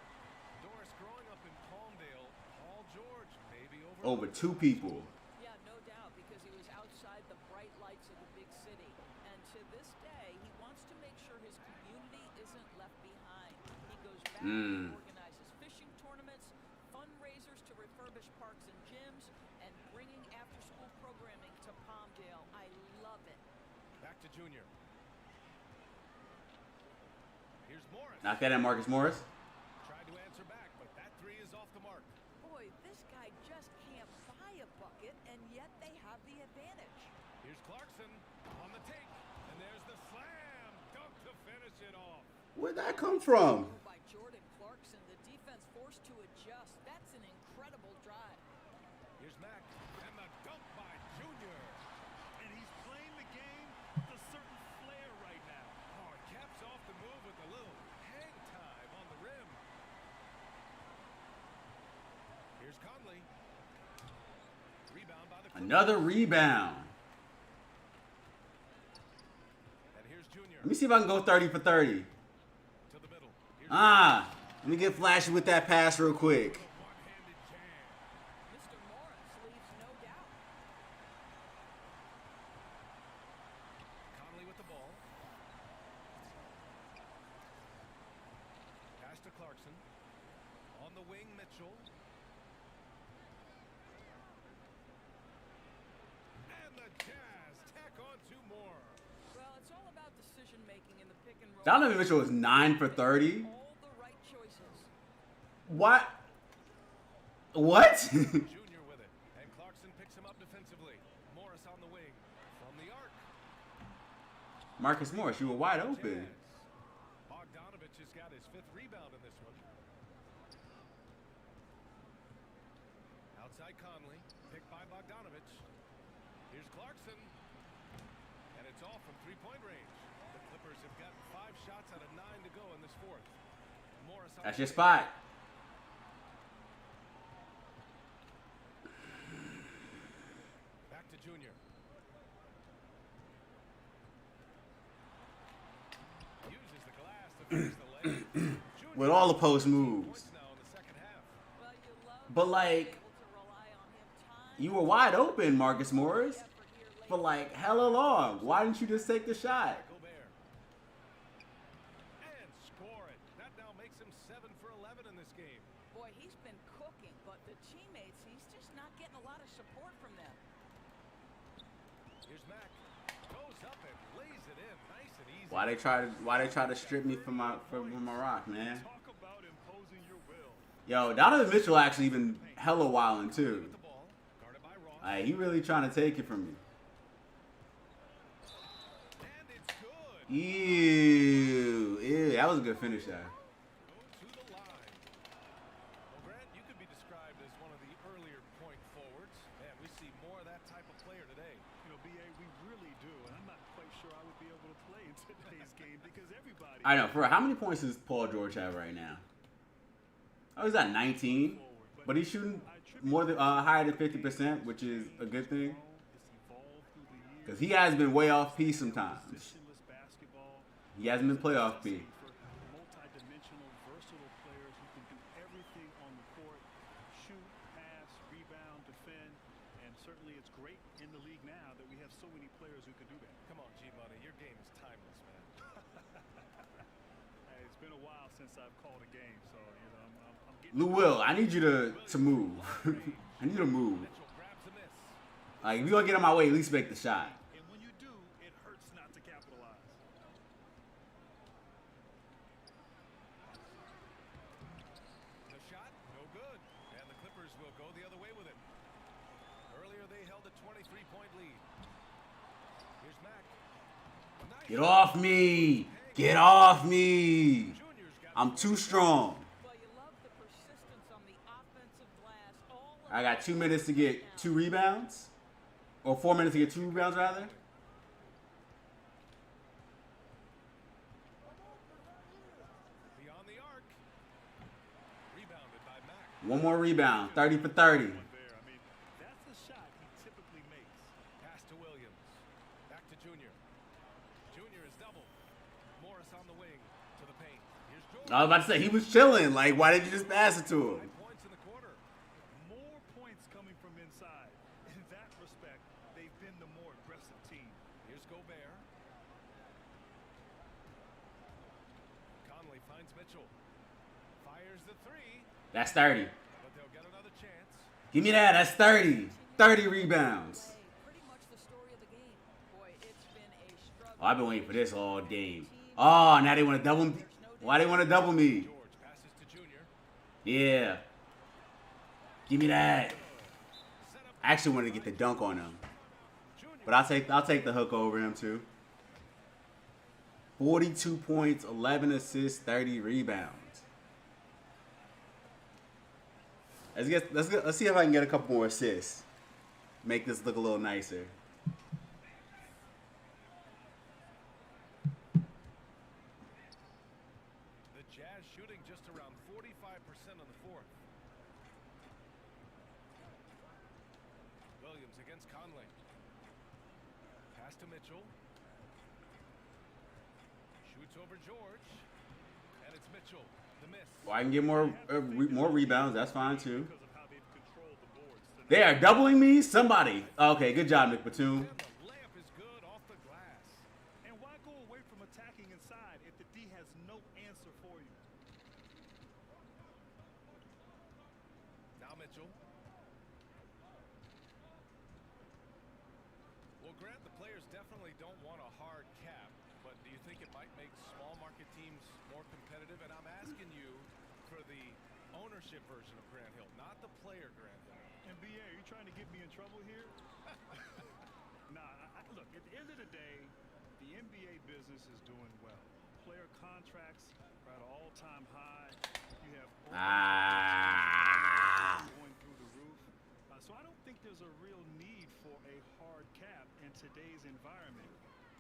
Doris, growing up in Palmdale, Paul George maybe Over overlooked. 2 people. Yeah, no doubt, because he was outside the bright lights of the big city. And to this day, he wants to make sure his community isn't left behind. He goes back and organizes fishing tournaments, fundraisers to refurbish parks and gyms, and bringing after-school programming to Palmdale. I love it. Back to Junior. Here's Morris. Knock that in, Marcus Morris. Tried to answer back, but that three is off the mark. Boy, this guy just can't buy a bucket, and yet they have the advantage. Here's Clarkson on the take, and there's the slam dunk to finish it off. Where'd that come from? By Jordan Clarkson, the defense forced to adjust. That's an incredible drive. Here's Mack, and the dunk by Junior. And he's playing the game with a certain flair right now. Oh, he caps off the move with a little hang time on the rim. Here's Conley. Rebound by the Clippers. Another rebound. And here's Junior Let me see if I can go 30 for 30. to the middle. Here's Let me get flashy with that pass real quick. a one-handed jam. Mr. Morris leaves no doubt. Conley with the ball. Pass to Clarkson. On the wing, Mitchell. And the Jazz tack on 2 more. Well, it's all about decision making in the pick and roll. Donovan Mitchell was 9 for 30. All the right choices. What? What? Junior with it. And Clarkson picks him up defensively. Morris on the wing. From the arc. Marcus Morris, you were wide open. Jazz. Bogdanovich has got his 5th rebound in this one. Outside Conley. Picked by Bogdanovich. Here's Clarkson. And it's off from 3-point range. The Clippers have got 5 shots out of 9 to go in this 4th. Morris on That's the your wing. spot. Back to Junior. Uses the glass to finish the leg. Junior With all the post with 18 moves. points now in the second half. Well, you love But, being like, able to rely on him time You were wide open, Marcus Morris, and effort here late. for like hella long. Why didn't you just take the shot? Gobert. And score it. That now makes him 7 for 11 in this game. Boy, he's been cooking, but the teammates, he's just not getting a lot of support from them. Here's Mack. Goes up and lays it in. Nice and easy. Why they try to strip me from my rock, man? Talk about imposing your will. Yo, Donovan Mitchell actually been hella wildin' too. With the ball. Guarded by Ross. Like, he really trying to take it from me. And it's good. Ew, that was a good finish there. Go to the line. Well, Grant, you could be described as one of the earlier point forwards. Man, we see more of that type of player today. You know, BA, we really do, and I'm not quite sure I would be able to play in today's game because everybody. I know. For how many points does Paul George have right now? Oh, he's at 19, but he's shooting more than higher than 50%, which is a good thing. Because he has been way off piece sometimes. Positionless basketball. He hasn't been playoff P. For multi-dimensional, versatile players who can do everything on the court: shoot, pass, rebound, defend, and certainly it's great in the league now that we have so many players who can do that. Come on, G-Money. Your game is timeless, man. Hey, it's been a while since I've called a game, so you know I'm getting. Lou Will, I need you to move. I need you to move. Mitchell grabs a miss. Like, if you gonna get on my way, at least make the shot. And when you do, it hurts not to capitalize. The shot, no good. And the Clippers will go the other way with it. Earlier, they held a 23-point lead. Here's Mack. Nice. Get off me! Get off me! Junior's got I'm too strong. Well, you love the persistence on the offensive glass. All I got 2 minutes to get 2 rebounds. Or 4 minutes to get 2 rebounds, rather. beyond the arc. Rebounded by Mack. One more rebound. 30 for 30. There, I mean, that's a shot he I was about to say, he was chilling. Like, why did you just pass it to him? 5 points in the quarter. More points coming from inside. In that respect, they've been the more aggressive team. Here's Gobert. Conley finds Mitchell. Fires the three, That's 30. but they'll get another chance. Give me that. That's 30. 30 rebounds. Pretty much the story of the game. Boy, it's been a struggle. Oh, I've been waiting for this all game. Oh, now they want to double me. Why they want to double me? George passes to Junior. Yeah. Give me that. I actually wanted to get the dunk on him. But I'll take the hook over him too. 42 points, 11 assists, 30 rebounds. Let's see if I can get a couple more assists. Make this look a little nicer. The Jazz shooting just around 45% on the fourth. Williams against Conley. Pass to Mitchell. Shoots over George. And it's Mitchell. The miss. Well, I can get more rebounds. That's fine too. Because of how they've controlled the boards tonight. They are doubling me. Somebody. Okay, good job, Nick Batum. And the layup is good off the glass. And why go away from attacking inside if the D has no answer for you? Now Mitchell. Well, Grant, the players definitely don't want a hard cap, but do you think it might make small market teams more competitive? And I'm asking you for the ownership version of Grant Hill, not the player Grant Hill. NBA, are you trying to get me in trouble here? Look, at the end of the day, the NBA business is doing well. Player contracts are at an all-time high. You have going through the roof. So I don't think there's a real need for a hard cap in today's environment.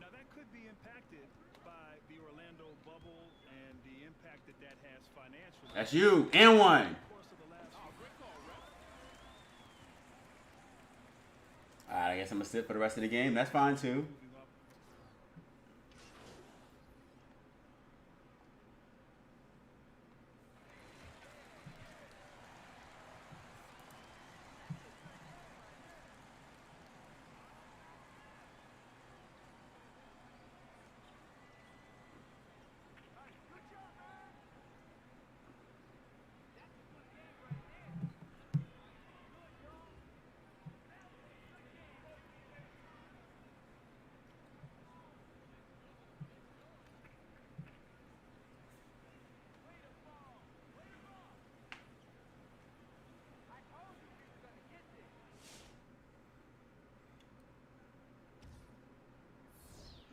Now, that could be impacted by the Orlando bubble and the impact that that has financially. That's you. And one. Alright, I guess I'm going to sit for the rest of the game. That's fine too.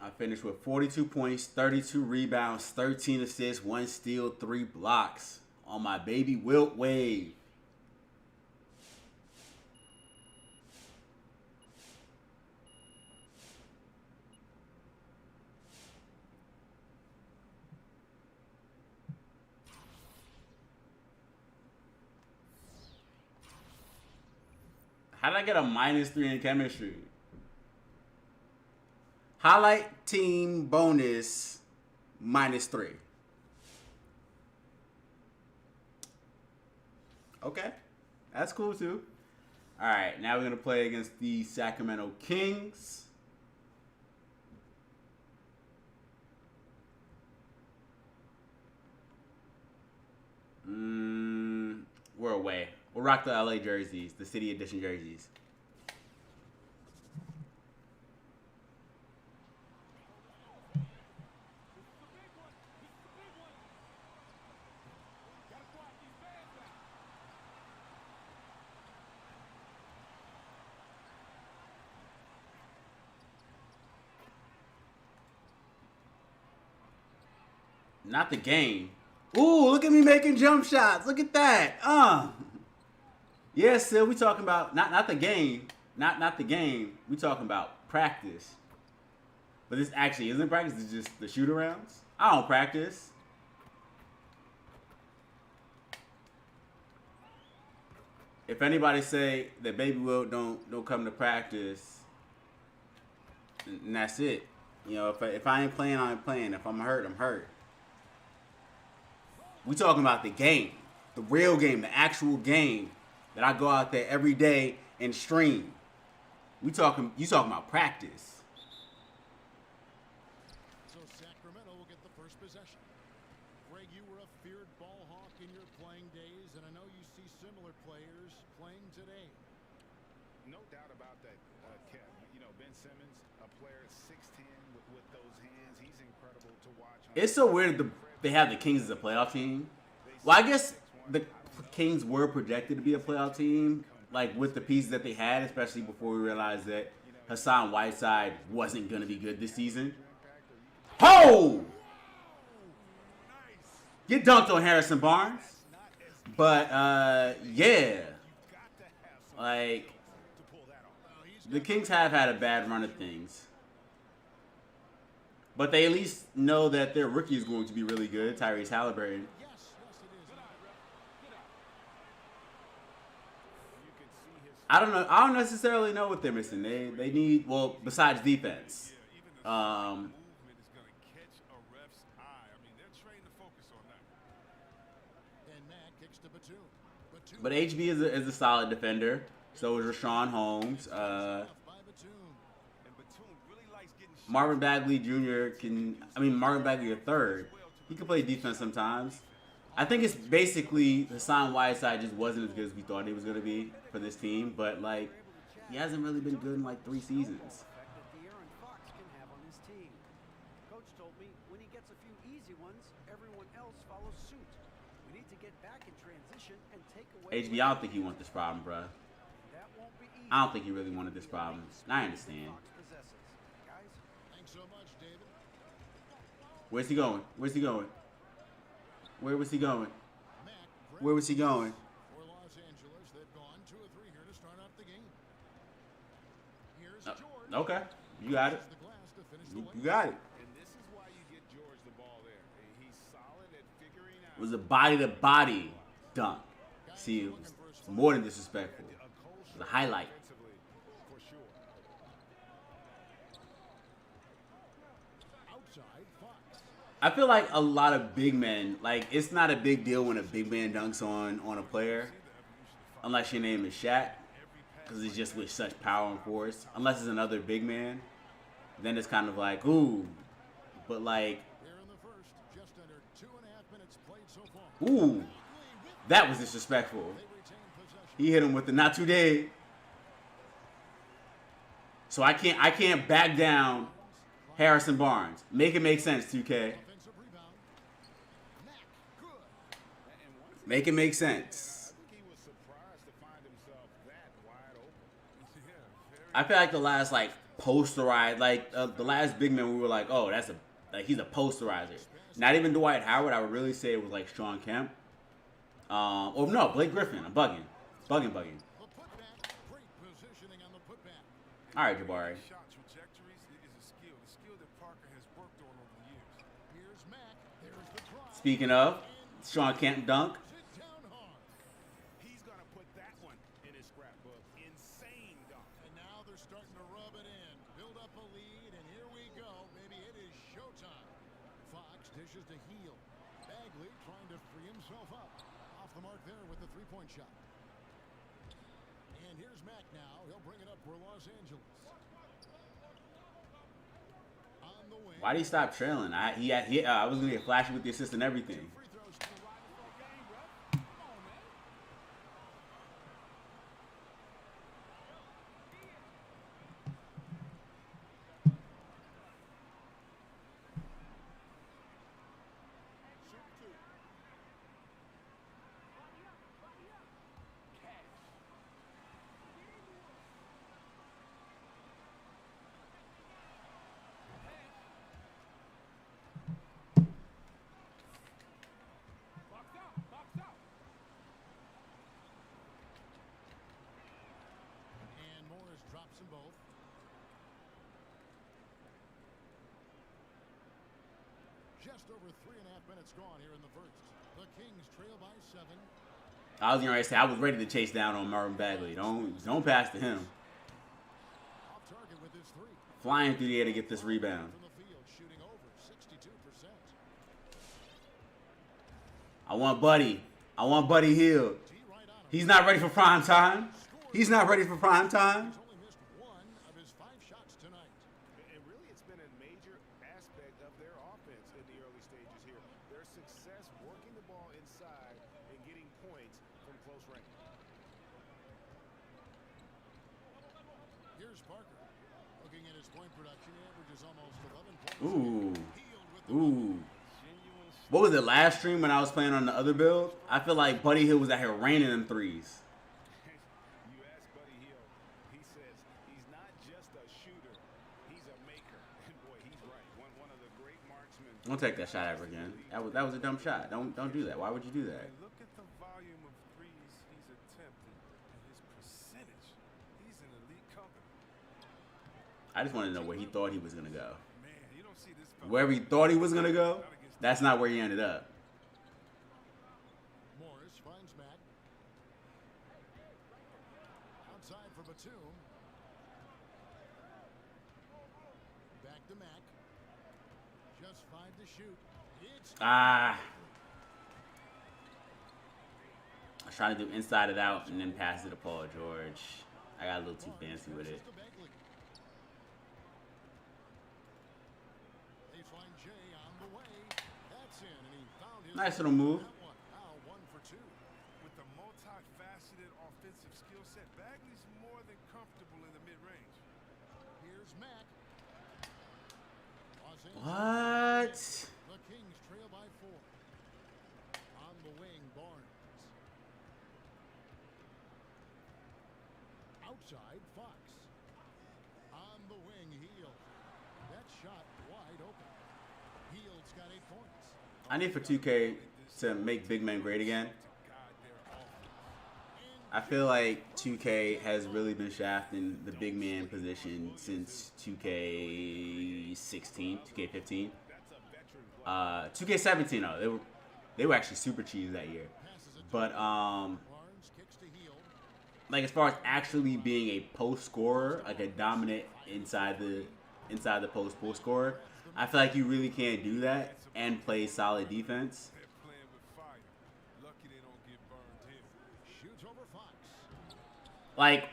I finished with 42 points, 32 rebounds, 13 assists, 1 steal, 3 blocks on my baby Wilt wave. How did I get a -3 in chemistry? Highlight team bonus -3. Okay, that's cool too. All right, now we're gonna play against the Sacramento Kings. We're away. We'll rock the LA jerseys, the City Edition jerseys. Not the game. Ooh, look at me making jump shots. Look at that. Yes, sir. We talking about not the game. Not the game. We talking about practice. But this actually isn't practice. It's just the shoot arounds. I don't practice. If anybody say that Baby Will don't come to practice, and that's it. You know, if I ain't playing, I ain't playing. If I'm hurt, I'm hurt. We talking about the game, the real game, the actual game that I go out there every day and stream. You talking about practice. So Sacramento will get the first possession. Greg, you were a feared ball hawk in your playing days, and I know you see similar players playing today. No doubt about that, Kev. You know, Ben Simmons, a player 6'10" with those hands. He's incredible to watch. It's so weird that they have the Kings as a playoff team. Well, I guess the Kings were projected to be a playoff team, like with the pieces that they had, especially before we realized that Hassan Whiteside wasn't going to be good this season. Ho! Get dunked on Harrison Barnes. But, yeah. Like, the Kings have had a bad run of things. But they at least know that their rookie is going to be really good, Tyrese Halliburton. I don't necessarily know what they're missing. They need, well, besides defense. But HB is a solid defender. So is Rashawn Holmes. Marvin Bagley Jr. Marvin Bagley III. He can play defense sometimes. I think it's basically Hassan Whiteside just wasn't as good as we thought he was going to be for this team. But, like, he hasn't really been good in, like, 3 seasons. Coach told me when he gets a few easy ones, everyone else follows suit. We need to get back in transition and take away. HB, I don't think he wanted this problem, bro. I don't think he really wanted this problem. I understand. Thanks so much, David. Where's he going? Where's he going? Where was he going? Where was he going? For Los Angeles, they've gone 2 or 3 here to start off the game. Here's George. Okay, you got it. You got it. And this is why you get George the ball there. He's solid at figuring out. It was a body-to-body dunk. See, it was more than disrespectful. It was a highlight. For sure. Outside Fox. I feel like a lot of big men, like, it's not a big deal when a big man dunks on a player, unless your name is Shaq, because it's just with such power and force. Unless it's another big man, then it's kind of like, ooh. But, like, Here in the first, just under 2.5 minutes played so far. ooh, that was disrespectful. They retain possession. He hit him with the not too dead. So I can't back down Harrison Barnes. Make it make sense, 2K. Offensive rebound. Mack, good. Make it make sense. I think he was surprised to find himself that wide open. I feel like the last like posterized, like the last big man, we were like, oh, he's a posterizer. Not even Dwight Howard. I would really say it was like Sean Kemp. Or no, Blake Griffin. I'm bugging. The putback, great positioning on the putback. All right, Jabari. Shot trajectories is a skill that Parker has worked on over the years. Here's Mack. There's the drive. Speaking of, Sean Kemp dunk. Sit down hard. He's going to put that one in his scrapbook. Insane dunk. And now they're starting to rub it in. Build up a lead, and here we go. Maybe it is showtime. Fox dishes to Heel. Bagley trying to free himself up. Off the mark there with the three-point shot. And here's Mack now. He'll bring it up for Los Angeles. On the wing. Why did he stop trailing? I was gonna get flashy with the assist and everything. Free throws to the right for a game, bro. Come on, man. And Morris drops them both. Just over 3.5 minutes gone here in the first. The Kings trail by 7. I was gonna say I was ready to chase down on Marvin Bagley. Don't pass to him. Off target with his 3. Flying through the air to get this rebound. From the field, shooting over 62%. I I want Buddy. I want Buddy Hield. He's not ready for prime time. He's not ready for prime time. He's only missed 1 of his 5 shots tonight. And really, it's been a major aspect of their offense in the early stages here. Their success working the ball inside and getting points from close range. Here's Parker. Looking at his point production, he averages almost 11 points. Ooh. Healed with the Ooh. What was it last stream when I was playing on the other build? I feel like Buddy Hield was out here raining them threes. You ask Buddy Hield, he says he's not just a shooter, he's a maker. And boy, he's right. One of the great marksmen. Don't take that shot ever again. That was a dumb shot. Don't do that. Why would you do that? And look at the volume of threes he's attempting and his percentage. He's an elite company. I just want to know where he thought he was gonna go. Man, you don't see this fella Wherever he thought he was gonna go, that's not where he ended up. Morris finds Mack. Outside for Batum. Back to Mack. Just 5 to shoot. It's I was trying to do inside it out and then pass it to Paul George. I got a little too fancy with it. to Bagley. Baseline J on the way. That's in, and he found his Nice little move. that one. Now 1 for 2. with the multifaceted offensive skill set. Bagley's more than comfortable in the mid-range. Here's Mack. Los Angeles. What? The Kings trail by 4. On the wing, Barnes. Outside, Fox. On the wing, Hield. That shot wide open. Hield's got 8 points. I need for 2K to make big men great again. I feel like 2K has really been shafting the big man position since 2K16, 2K15. 2K17 though, they were actually super cheese that year. But Barnes kicks to Hield. like as far as actually being a post scorer, like a dominant inside the post scorer, I feel like you really can't do that and play solid defense. They're playing with fire. Lucky they don't get burned here. Shoots over Fox. Like,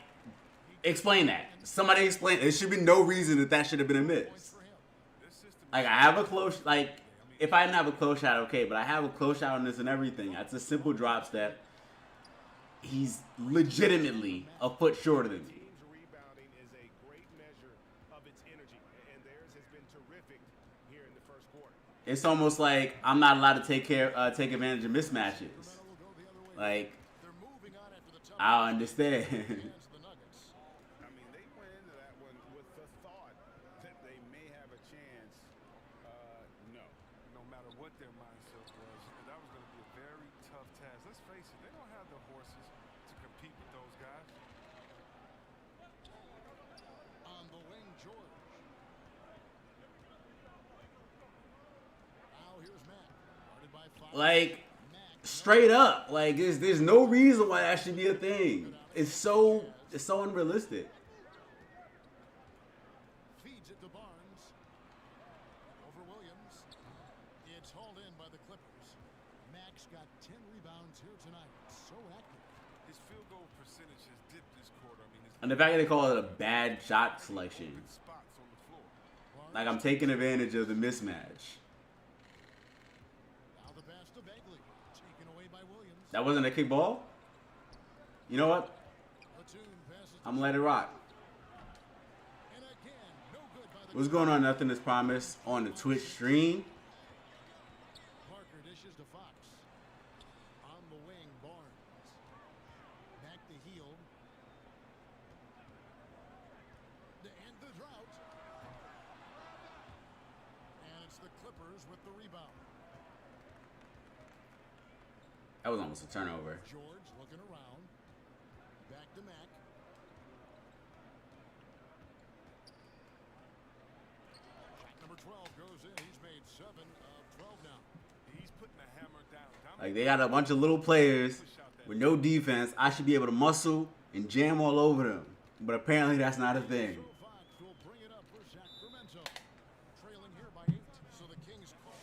explain that. Somebody explain. There should be no reason that should have been a miss. For him. This system Like, I have a close, like, if I didn't have a close shot, okay, but I have a close shot on this and everything. That's a simple drop step. He's legitimately a foot shorter than me. Team's rebounding is a great measure of its energy, and theirs has been terrific here in the first quarter. It's almost like I'm not allowed to take advantage of mismatches. Will go the other way. Like, They're moving on after the tough I don't understand. against the Nuggets. I mean, they went into that one with the thought that they may have a chance. No. no matter what their mindset was, that was going to be a very tough task. Let's face it, they don't have the horses to compete with those guys. On the wing, George. Now here's Mack. Guarded by Fox. Like, Mack straight up, like there's no reason why that should be a thing. It's so unrealistic. feeds it to Barnes. Over Williams. It's hauled in by the Clippers. Mack's got 10 rebounds here tonight. So active. His field goal percentage has dipped this quarter. I mean, And the fact that they call it a bad shot selection, his spots on the floor. like I'm taking advantage of the mismatch. Now the pass to Bagley. Taken away by Williams. That wasn't a kick ball. You know what? Batum passes to I'm gonna let it rock. and again, no good by the What's going on? Nothing is promised on the Twitch stream. Parker dishes to Fox. On the wing, Barnes. Back to Hield. To end the drought. And it's the Clippers with the rebound. That was almost a turnover. George looking around. Back to Mack. Shot number 12 goes in. He's made 7 of 12 now. He's putting the hammer down. Like they got a bunch of little players with no defense. I should be able to muscle and jam all over them. But apparently that's not a thing. So Fox will bring it up for Sacramento. Trailing here by 8. So the Kings call.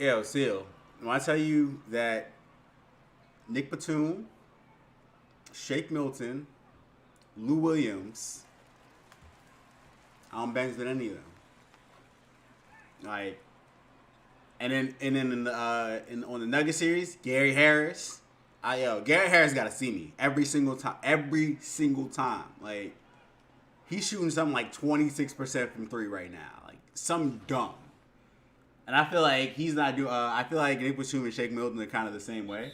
Yo, Seal, when I tell you that Nick Batum, Shake Milton, Lou Williams, I don't bangs with any of them. Like, and then on the Nugget series, Gary Harris. Gary Harris got to see me every single time. Every single time. Like, he's shooting something like 26% from three right now. Like, something dumb. And I feel like he's not doing. I feel like Nick Batum and Shake Milton are kind of the same way.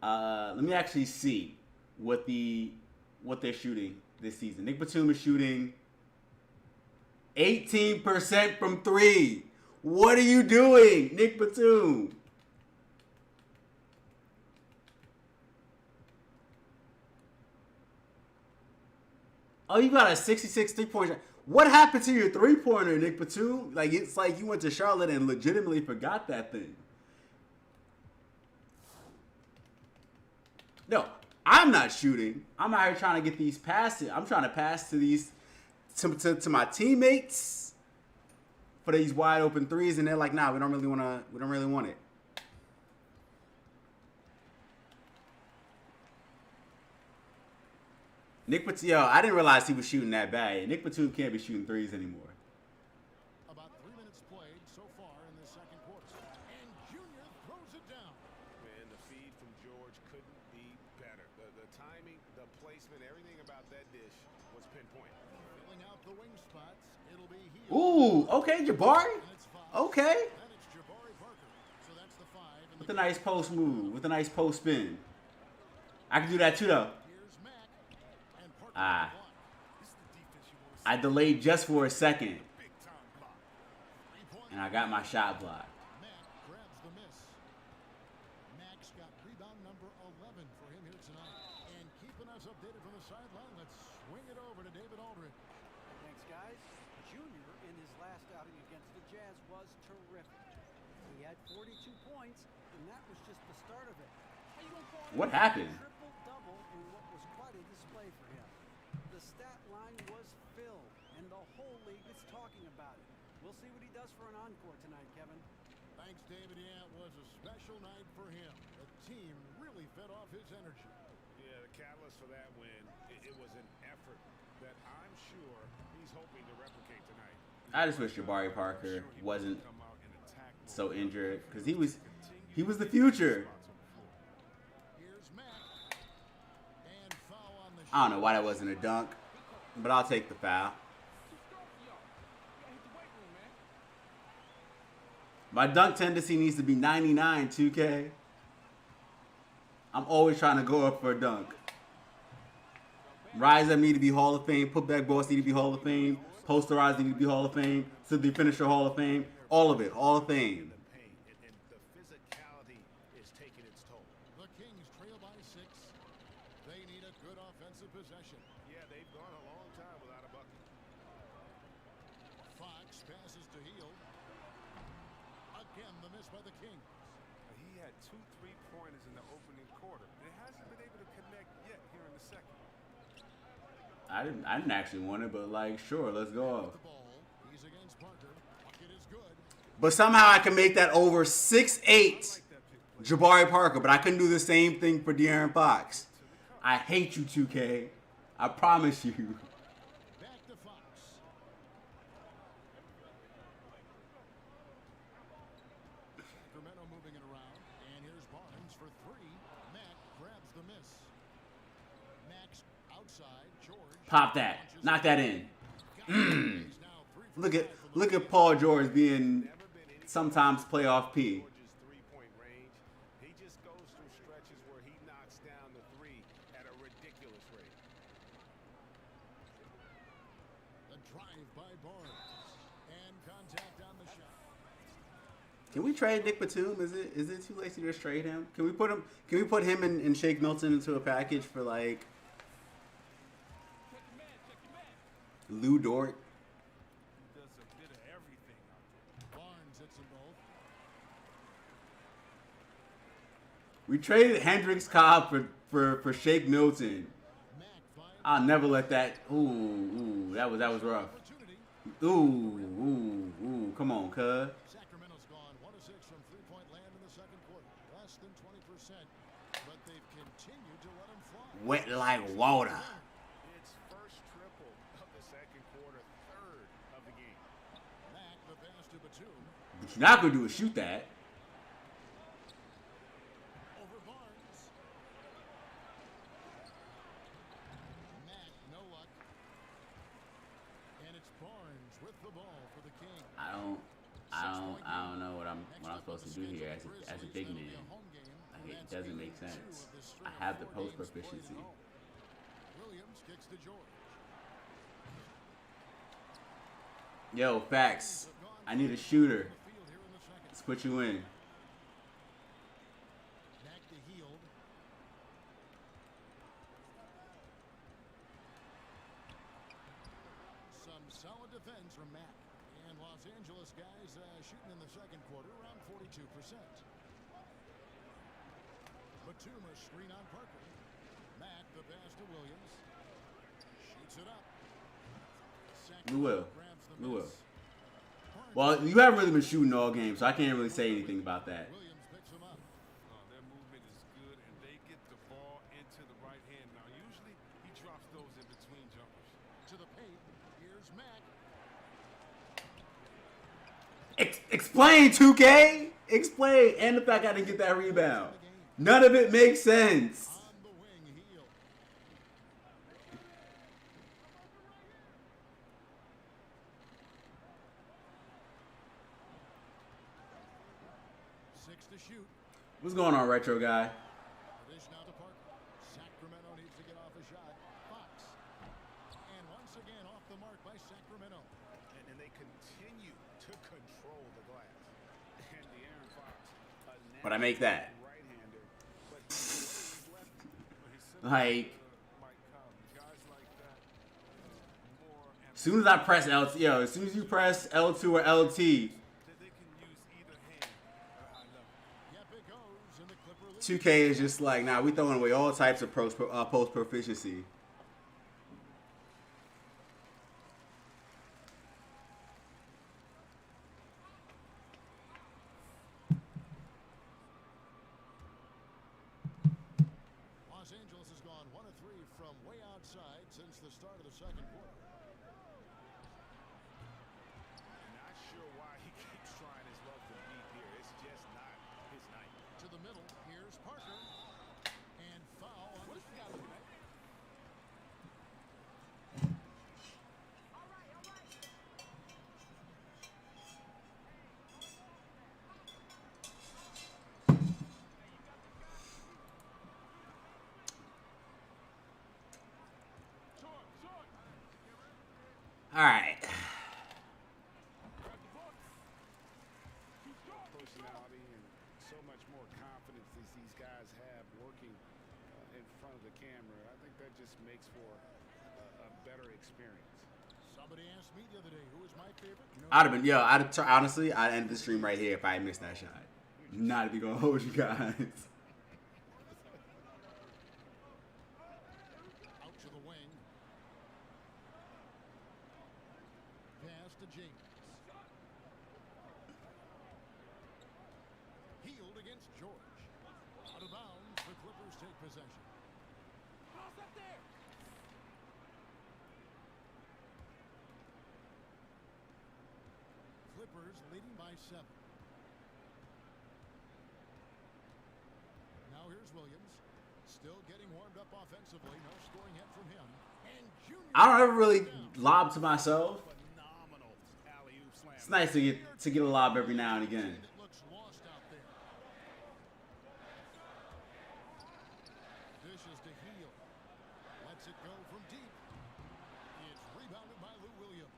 Let me actually see what they're shooting this season. Nick Batum is shooting 18% from three. What are you doing, Nick Batum? Oh, you got a 66 3-pointer. What happened to your three-pointer, Nick Batum? Like, it's like you went to Charlotte and legitimately forgot that thing. No, I'm not shooting. I'm out here trying to get these passes. I'm trying to pass to these to my teammates for these wide open threes, and they're like, "Nah, we don't really want it." Nick Batum, I didn't realize he was shooting that bad. Nick Batum can't be shooting threes anymore. About 3 minutes played so far in the second quarter. And Junior throws it down. Man, the feed from George couldn't be better. The timing, the placement, everything about that dish was pinpoint. Filling out the wing spots, it'll be Hield. Ooh, okay, Jabari. And it's five. Okay. Then it's Jabari Parker. So that's the 5. And With a nice post move, with a nice post spin. I can do that too, though. here's Mack. And Parker Ah. with the block. This is the defense you want to see. I delayed just for a second, Big time block. 3-point. and I got my shot blocked. Mack grabs the miss. Mack's got rebound number 11 for him here tonight. And keeping us updated from the sideline, let's swing it over to David Aldridge. Thanks, guys. Junior in his last outing against the Jazz was terrific. He had 42 points, and that was just the start of it. What happened? Triple-double in what was quite a display for him. The stat line was filled, and the whole league is talking about it. We'll see what he does for an encore tonight, Kevin. Thanks, David. Yeah, it was a special night for him. The team really fed off his energy. Yeah, the catalyst for that win, it was an effort that I'm sure he's hoping to replicate tonight. I just wish Jabari Parker wasn't so injured, because he was the future. Here's Mack. And foul on the I don't know why that wasn't a dunk, but I'll take the foul. My dunk tendency needs to be 99, 2K. I'm always trying to go up for a dunk. Rise up need to be Hall of Fame. Putback boss need to be Hall of Fame. Posterize need to be Hall of Fame. So the finisher Hall of Fame. All of it, Hall of Fame. The pain and the physicality is taking its toll. The Kings trail by 6. They need a good offensive possession. Yeah, they've gone a long time without a bucket. Fox passes to Hield. Again, the miss by the Kings. He had 2 3-pointers in the opening quarter. He hasn't been able to connect yet here in the second. I didn't actually want it, but like, sure, let's go. The ball. He's against Parker. Bucket is good. But somehow I can make that over 6'8" Jabari Parker, but I couldn't do the same thing for De'Aaron Fox. I hate you, 2K. I promise you. Back to Fox. Sacramento moving it around. And here's Barnes for 3. Mack grabs the miss. Mack's outside. George. Pop that. Knock that in. He's now 3 for Look at Paul George being sometimes playoff P. George's three-point range, he just goes through stretches where he knocks down the 3 at a ridiculous rate. The drive by Barnes. And contact on the shot. Can we trade Nick Batum? Is it too late to just trade him? Can we put him and Shake Milton into a package for like Lou Dort? He does a bit of everything out there. Barnes hits them both. We traded Hendricks Cobb for Shake Milton. Mack finds I'll never let that. Ooh, that was rough. opportunity. Ooh, come on, cuz. Sacramento's gone 1 of 6 wet like water. Its first triple of the second quarter, third of the game. Mack the pass to Batum. What you're not gonna do is shoot that. Over Barnes. Mack, no luck. And it's Barnes with the ball for the Kings. I don't know what I'm supposed to do here as a big man. Like, it doesn't make sense. I have the post proficiency. Williams kicks to George. Yo, facts. I need a shooter. Let's put you in. Back to Hield. Some solid defense from Mack. And Los Angeles guys shooting in the second quarter around 42%. Batum a screen on Parker. Mack the pass to Williams. Shoots it up. We will. Grabs the We will. miss. Well, you haven't really been shooting all game, so I can't really say anything about that. Williams picks him up. Their movement is good, and they get the ball into the right hand. Now, usually he drops those in between jumpers. To the paint. Here's Mack. Explain, 2K. Explain. And the fact I didn't get that rebound. None of it makes sense. On the wing, Hield. Six to shoot. What's going on, retro guy? Dish now to Parker. Sacramento needs to get off a shot. Fox. And once again off the mark by Sacramento. And they continue to control the glass. And De'Aaron Fox, a But I make that. right-hander, but he's left. Like, Might come. Guys like that, more as soon as I press LT, as soon as you press L2 or LT, that they can use either hand at a high level. Yep, it goes in the Clipper lead. 2K is just like, nah, we throwing away all types of post proficiency. Los Angeles has gone 1 of 3 from way outside since the start of the second quarter. Not sure why he keeps trying his luck to beat here. It's just not his night. To the middle, here's Parker. And foul on the shot. All right. Personality and so much more confidence as these guys have working in front of the camera. I think that just makes for a better experience. Somebody asked me the other day, who was my favorite? You know, I'd have been, honestly, I'd end the stream right here if I had missed that shot. Not to be gonna hold you guys. out to the wing. Pass to James. Healed against George. Out of bounds, the Clippers take possession. Clippers leading by 7. Now here's Williams. Still getting warmed up offensively. No scoring yet from him. And Junior. I don't ever really lob to myself. Phenomenal alley-oop slam. It's nice to get a lob every now and again. It looks lost out there. Dishes to Hield. Lets it go from deep. It's rebounded by Lou Williams.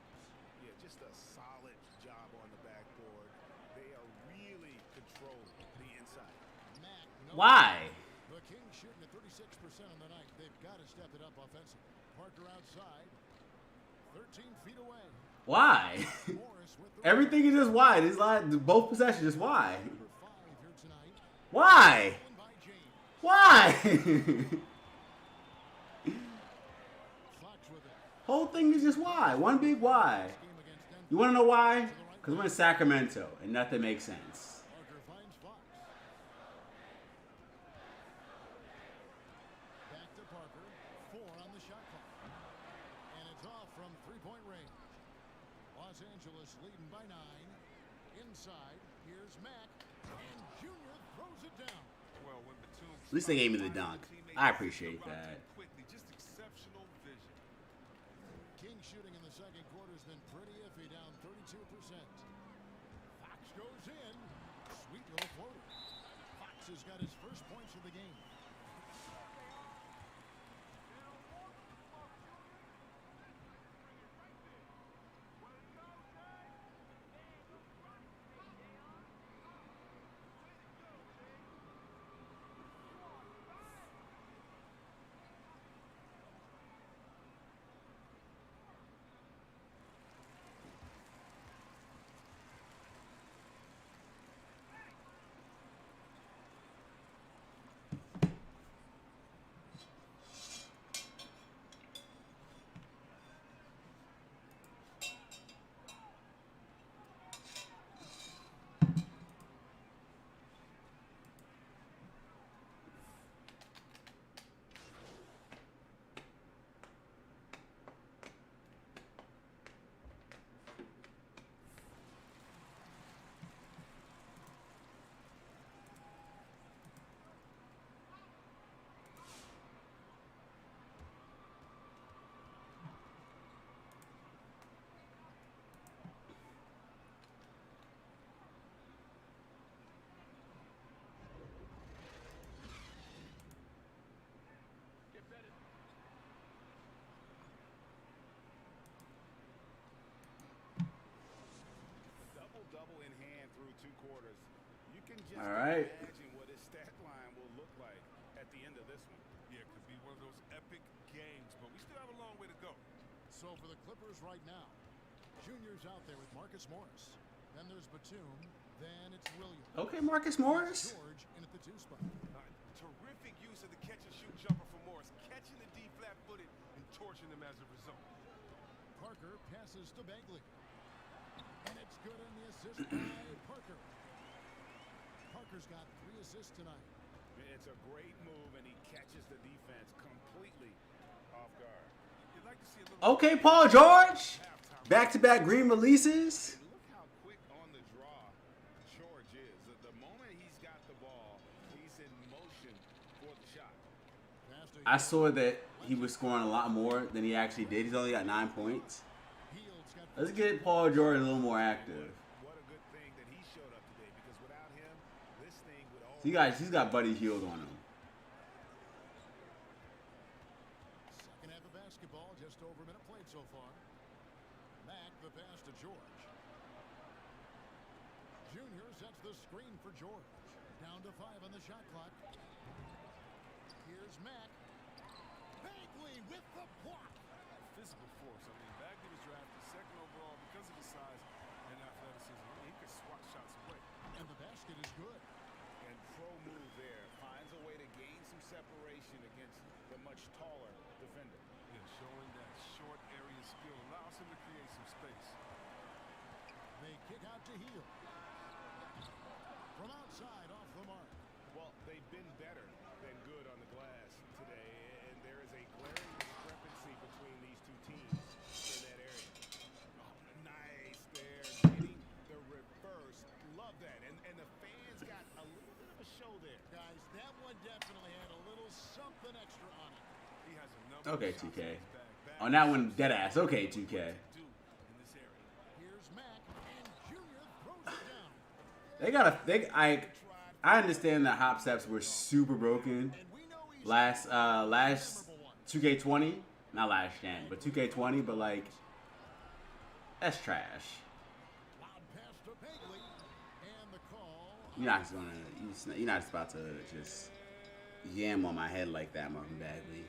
Yeah, just a solid job on the backboard. They are really controlling the inside. Mack, no. Why? The Kings shooting at 36% on the night. They've got to step it up offensively. Parker outside. 13 feet away. Why? Morris with the Everything is just wide. It's like both possessions just wide. number 5 here tonight. Why? Stolen by James. Why? Fox with it. Whole thing is just why. One big why. Game against Denver. You want to know why? Because we're in Sacramento and nothing makes sense. Parker finds Fox. Back to Parker. shot clock. And it's off from three-point range. Los Angeles leading by 9. Inside, here's Mack. And Junior throws it down. Well, when Batum At least they gave me the dunk. I appreciate that. quickly, just exceptional vision. King shooting in the second quarter has been pretty iffy, down 32%. Fox goes in. Sweet little floater. Fox has got his first points of the game. Double in hand through 2 quarters. You can just All right. imagine what his stat line will look like at the end of this one. Yeah, it could be one of those epic games, but we still have a long way to go. So for the Clippers right now, Junior's out there with Marcus Morris. Then there's Batum. Then it's Williams. Okay, Marcus Morris. George in at the 2 spot. Terrific use of the catch-and-shoot jumper for Morris, catching the D flat-footed and torching them as a result. Parker passes to Bagley. And it's good on the assist by Parker. Parker's got 3 assists tonight. It's a great move, and he catches the defense completely off guard. You'd like to see a little Okay, Paul George. Back-to-back green releases. And look how quick on the draw George is. The moment he's got the ball, he's in motion for the shot. I saw that he was scoring a lot more than he actually did. He's only got 9 points. Let's get Paul George a little more active. What a good thing that he showed up today, because without him, this thing would all. He's got Buddy Hield on him. Second half of basketball, just over a minute played so far. Mack the pass to George. Junior sets the screen for George. Down to 5 on the shot clock. Here's Mack. Bagley with the block. physical force. I mean, Bagley was drafted 2nd overall because of his size and athleticism. He could swat shots away. And the basket is good. And pro move there. Finds a way to gain some separation against the much taller defender. Yeah, showing that short area skill allows him to create some space. They kick out to Hield. From outside, off the mark. Well, they've been better than good on the glass today, and there is a glaring discrepancy between these two teams in that area. Oh, nice there, getting the reverse. Love that, and the fans got a little bit of a show there. Guys, that one definitely had a little something extra on it. He has a number Okay, of shots 2K. in his bag. On that one, dead ass. Okay, 2K. Do in this area. Here's Mack, and Junior throws it down. I understand that hop steps were super broken last 2K20, not last gen, but 2K20, but like that's trash. Loud pass to Bagley, and the call. You're not just about to just yam on my head like that, Marvin Bagley.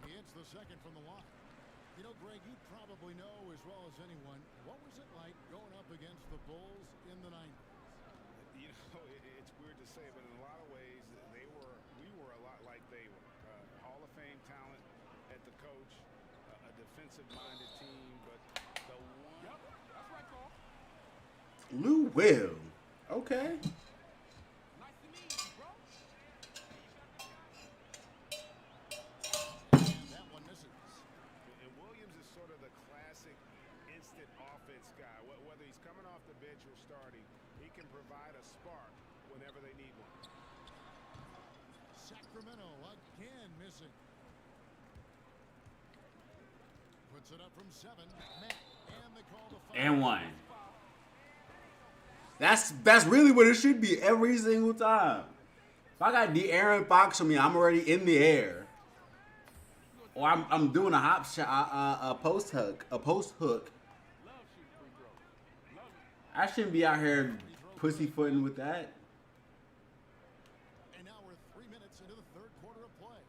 He hits the second from the line. You know, Greg, you probably know as well as anyone, what was it like going up against the Bulls in the 90s? You know, it's weird to say, but in a lot of ways, we were a lot defensive-minded team, but the one. Yep, that's right, Cole. Lou Will. Okay. Nice and easy, bro. And that one misses. And Williams is sort of the classic instant offense guy. Whether he's coming off the bench or starting, he can provide a spark whenever they need one. Sacramento again missing. Puts it up from 7. Mack, and the call to foul. And 1. That's really what it should be every single time. If I got De'Aaron Fox on me, I'm already in the air. Or I'm doing a hop shot, a post hook. I shouldn't be out here pussyfooting with that. And now we're 3 minutes into the third quarter of play.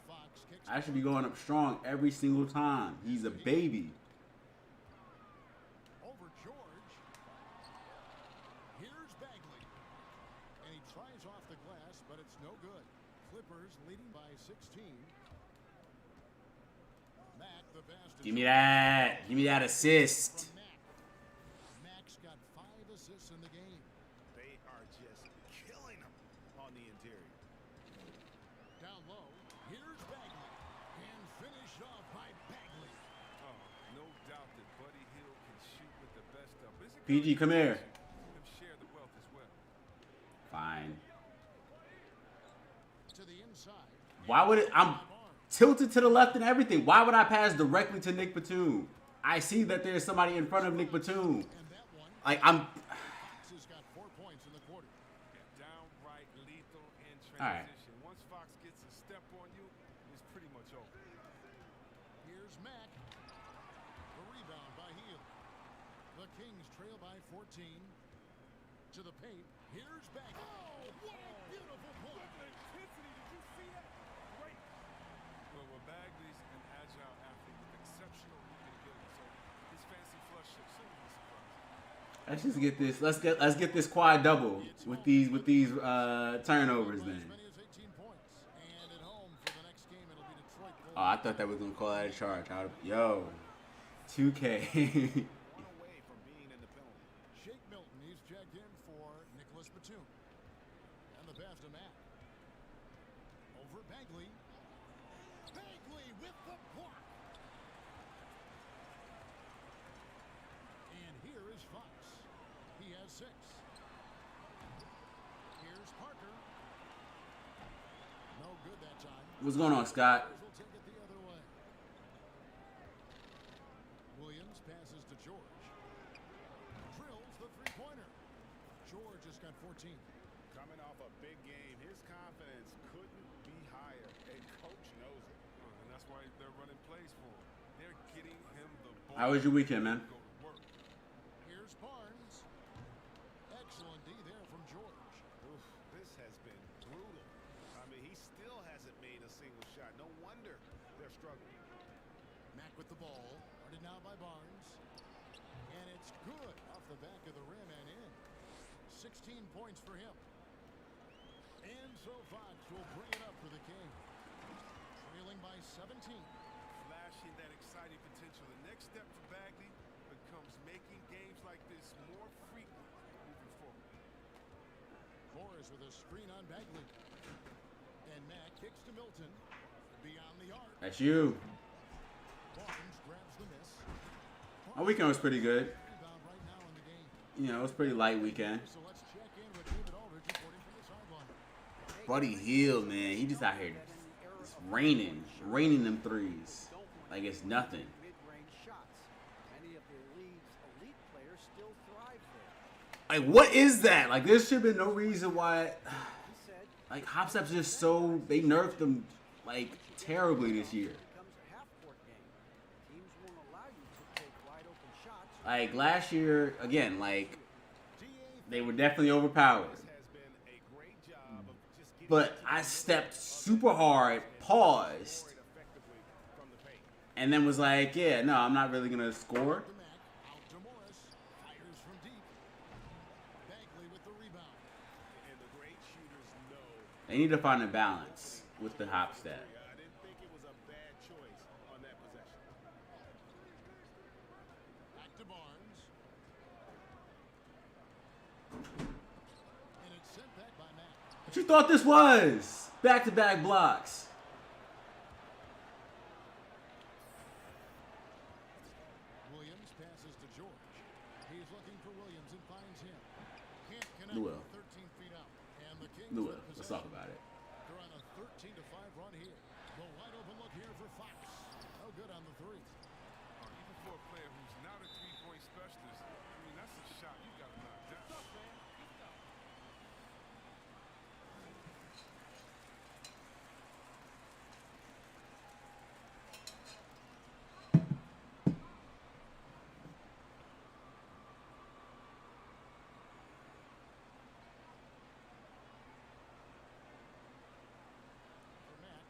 Fox kicks. I should be going up strong every single time. He's a baby. Over George. Here's Bagley. And he tries off the glass, but it's no good. Clippers leading by 16. Mack, the best. Give me that. Give me that assist. From Mack. Mack's got 5 assists in the game. They are just killing him on the interior. Down low. Here's Bagley. And finished off by Bagley. Oh, no doubt that Buddy Hield can shoot with the best of. But it's a PG, come here. them share the wealth as well. Fine. To the inside. Why would it? I'm tilted to the left and everything. Why would I pass directly to Nick Batum? I see that there's somebody in front of Nick Batum. And that one. Like, I'm... Fox has got 4 points in the quarter. Downright lethal in All right. transition. Once Fox gets a step on you, it's pretty much over. Here's Mack. The rebound by Hield. The Kings trail by 14. To the paint. Here's Bagley. Oh, what a beautiful play. Intensity, did you see that? Great. Well, Bagley's an agile athlete with exceptional movement ability, so his fancy flush shouldn't be surprised. Let's just get this. Let's get this quad double with these turnovers then. As many as 18 points. And at home for the next game, it'll be Detroit. Oh, I thought that was gonna call that a charge. Yo, 2K. One away from being in the penalty. Shake Milton. He's checked in for Nicholas Batum. And the pass to Mack. Over Bagley. Bagley with the block. And here is Fox. He has 6. Here's Parker. No good that time. What's going on, Scott? Will take it the other way. Williams passes to George. Drills the three-pointer. George has got 14. Coming off a big game, his confidence couldn't be higher, and coach knows it. And that's why they're running plays for him. They're getting him the ball. How was your weekend, man? Go to work. Here's Barnes. Excellent D there from George. Oof, this has been brutal. I mean, he still hasn't made a single shot. No wonder they're struggling. Mack with the ball. Guarded now by Barnes. And it's good off the back of the rim and in. 16 points for him. And so Fox will bring it up for the Kings. Trailing by 17. Flashing that exciting potential. The next step for Bagley becomes making games like this more frequent moving forward. Morris with a screen on Bagley. And Mack kicks to Milton. Beyond the arc. That's you. Barnes grabs the miss. My weekend was pretty good. Rebound right now in the game. You know, it was a pretty light weekend. So let's check in with David Aldridge reporting from the sideline. Buddy Hield, man, he just out here just raining them threes like it's nothing. Mid-range shots. Many of the league's elite players still thrive there. Like, what is that? Like, there should have been no reason why. He said, Like, hop steps just so they nerfed them like terribly this year. it becomes a half-court game. Teams won't allow you to take wide-open shots. Like last year, again, like they were definitely overpowered. Has been a great job of just getting But I stepped super hard, paused, effectively from the paint. and then was like, yeah, no, I'm not really gonna score. To Mack, out to Morris, fires from deep. Bagley with the rebound. And the great shooters know. They need to find a balance with the hop step. I didn't think it was a bad choice on that What you thought this was? Back-to-back blocks. Williams passes to George. He's looking for Williams and finds him. Can't connect Newell. 13 feet out. And the Kings Newell, with let's talk possession. about it. They're on a 13-5 run here. The wide open look here for Fox. No good on the three. Even for a player who's not a three-point specialist, I mean, that's a shot you got to knock down. For Mack.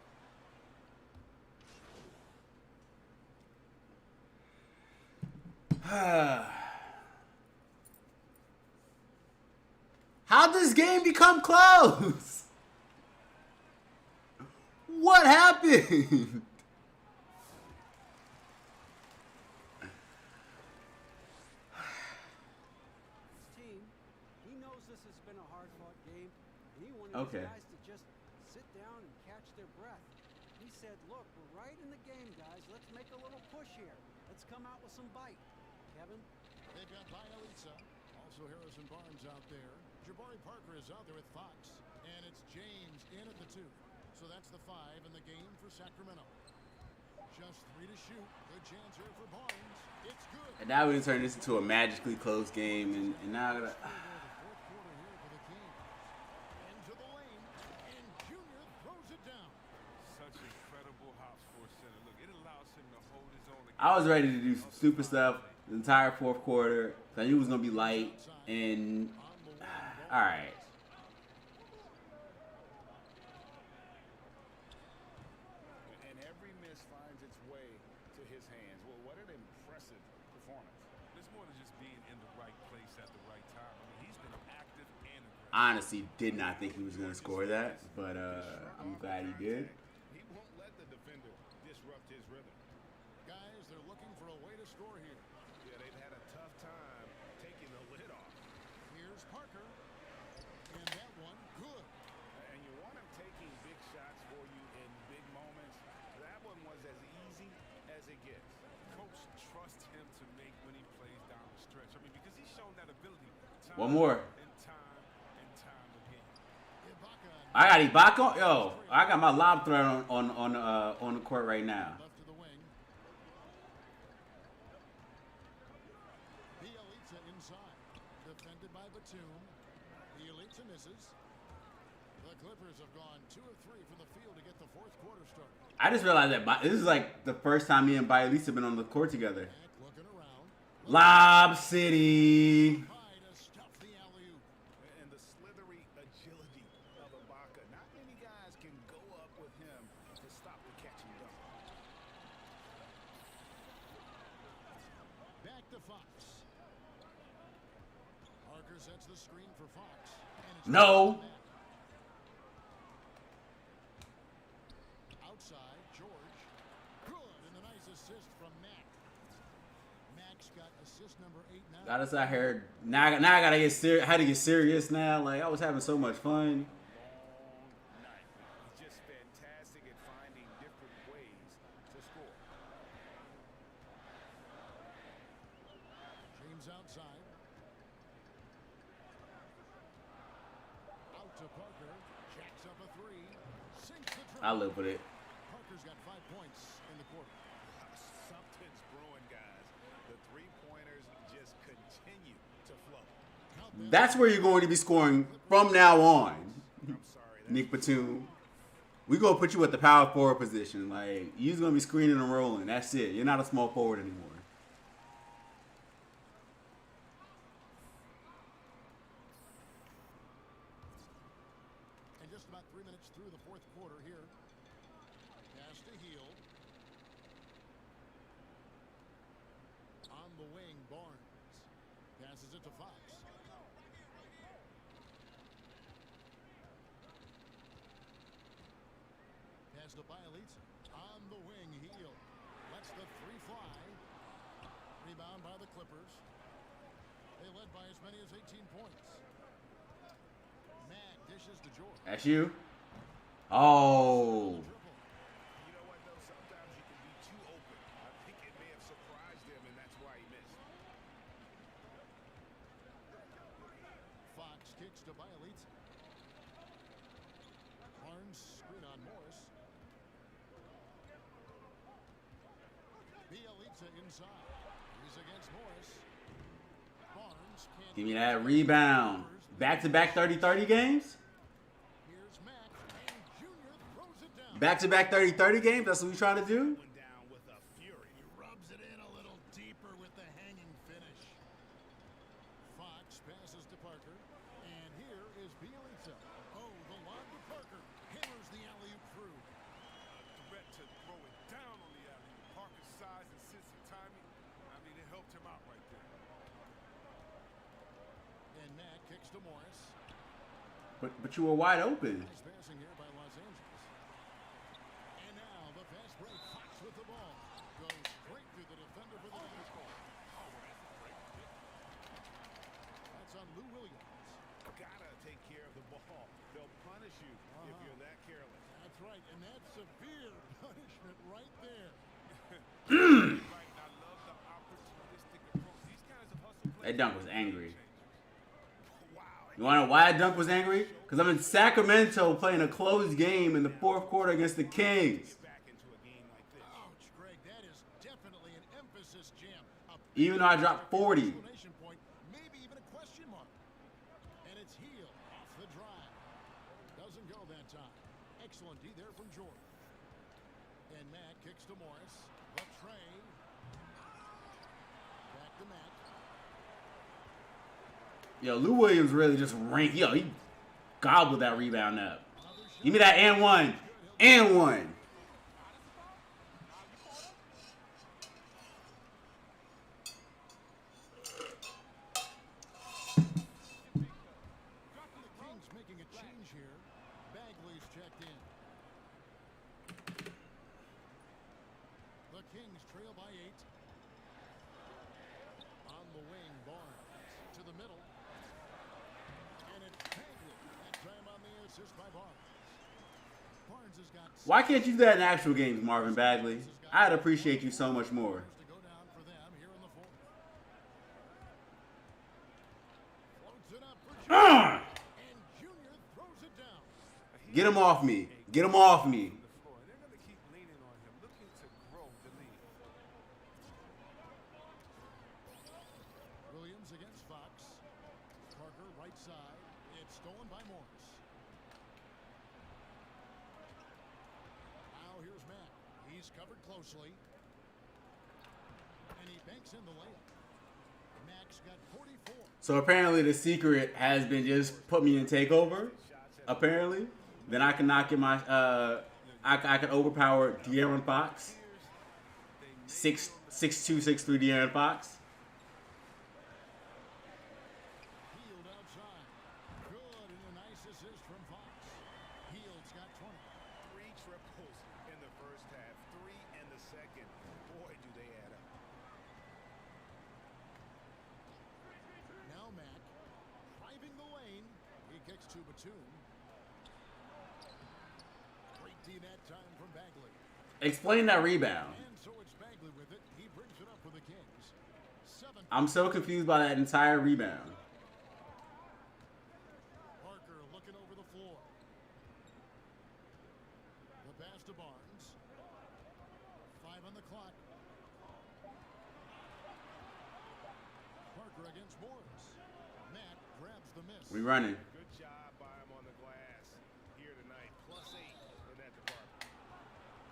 How'd this game become close? What happened? Team, he knows this has been a hard-fought game, and he wanted Okay. his guys to just sit down and catch their breath. He said, look, we're right in the game, guys. Let's make a little push here. Let's come out with some bite. Kevin? They've got Bielitsa. Also Harrison Barnes out there. Jabari Parker is out there with Fox. And it's James in at the 2. So that's the 5 in the game for Sacramento. Just 3 to shoot. Good chance here for Barnes. It's good. And now we turn this into a magically close game, and now The fourth quarter here for the Kings. Into the lane. And Junior throws it down. Such incredible hops for a center. Look, it allows him to hold his own. I was ready to do some stupid stuff the entire fourth quarter. I knew it was gonna be light, and all right. And every miss finds its way to his hands. Well, what an impressive performance. It's more than just being in the right place at the right time. I mean, he's been active and aggressive. Honestly, did not think he was gonna score that, but I'm glad he did. He won't let the defender disrupt his rhythm. Guys, they're looking for a way to score here. Yeah, they've had a tough time taking the lid off. Here's Parker. And that one, good. And you want him taking big shots for you in big moments. That one was as easy as it gets. Coach trusts him to make winning plays down the stretch. I mean, because he's shown that ability time One more. and time again. Ibaka I got Ibaka. Yo, I got my lob threat on the court right now. left to the wing. Bielitsa inside. Defended by Batum. Bielitsa misses. The Clippers have gone 2 of 3 from the field to get the fourth quarter started. I just realized that this is like the first time me and Bielitsa have been on the court together. Mack looking around. Lob City. High to stuff the alley-oop. And the slithery agility of Ibaka. Not many guys can go up with him to stop the catch and dunk. Back to Fox. Parker sets the screen for Fox. And it's No. outside, George. Good, and a nice assist from Mack. Mack's got assist number 8 now. Got us out here. Now I gotta get serious. Had to get serious now. Like I was having so much fun. Long night. He's just fantastic at finding different ways to score. James outside. Out to Parker. Jacks up a 3. Sinks the triple. I live with it. Parker's got 5 points in the quarter. Something's brewing, guys. The three-pointers just continue to flow. That's where you're going to be scoring from now on, I'm sorry. Nick Batum. We gonna put you at the power forward position. Like you're gonna be screening and rolling. That's it. You're not a small forward anymore. And just about 3 minutes through the fourth quarter here. Pass to Heel. On the wing, Barnes. Passes it to Fox. Pass to Bielitsa. On the wing, Heel. Lets the 3 fly. Rebound by the Clippers. They led by as many as 18 points. Mack Dishes to George. That's you. Oh. You know what, though? Sometimes you can be too open. I think it may have surprised him, and that's why he missed. Fox kicks to Bielitsa. Barnes screen on Morris. Bielitsa inside. He's against Morris. Barnes can't Give me that rebound. Back-to-back 30-30 games? Here's Mack, and Junior throws it down. Back-to-back 30-30 games? That's what we trying to do? Went down with a fury. He rubs it in a little deeper with the hanging finish. Fox passes to Parker, and here is Bielitsa. Oh, the lob to Parker. Hammers the alley-oop through. Threat to throw it down on the alley. Parker's size and sense of timing, I mean, it helped him out right there. And Mack kicks to Morris. But you were wide open. Nice passing here by Los Angeles. And now the fast break. Fox with the ball. Goes straight through the defender for the next goal. That's on Lou Williams. Gotta take care of the ball. They'll punish you if you're that careless. That's right, and that's severe punishment right there. Right, I love the opportunistic approach. These kinds of hustle plays. That dunk was angry. Wow. You want to know why that dunk was angry? Because I'm in Sacramento playing a closed game in the fourth quarter against the Kings. Back into a game like this. Ouch, Greg, that is definitely an emphasis jam. Even though I dropped 40. Exclamation point, maybe even a question mark. And it's heel off the drive. Doesn't go that time. Excellent D there from Jordan. And Mack kicks to Morris. The tray. Back to Mack. Yo, Lou Williams really just ranked. Yo, he gobbled that rebound up. Give me that and one. And one. The Kings making a change here. Bagley's checked in. The Kings trail by 8. On the wing, Barnes to the middle. And it's Bagley. That time on the assist by Barnes. Barnes has got Why can't you do that in actual games, Marvin Bagley? I'd appreciate you so much more. to go down for them here in the fourth. Floats it up for Junior. And Junior throws it down. Get him off me. Get him off me. The floor, and they're going to keep leaning on him, looking to grow the lead. Williams against Fox. Parker right side. It's stolen by Morris. Now here's Mack. He's covered closely. And he banks in the layup. Mack's got 44. So apparently the secret has been just put me in takeover. Apparently, then I can knock in my I can overpower De'Aaron Fox. 6'2", 6'3" De'Aaron Fox. Heald outside. Good, and a nice assist from Fox. Heald's got 20. 3 triples in the first half, 3 in the second. Boy, do they add up. Now Mack driving the lane. He kicks to Batum. Great D that time from Bagley. Explain that rebound. And so it's Bagley with it. He brings it up for the Kings. 7. I'm so confused by that entire rebound. Parker looking over the floor. The pass to Barnes. 5 on the clock. Parker against Morris. Matt grabs the miss. We running. Good job by him on the glass here tonight. +8 in that department.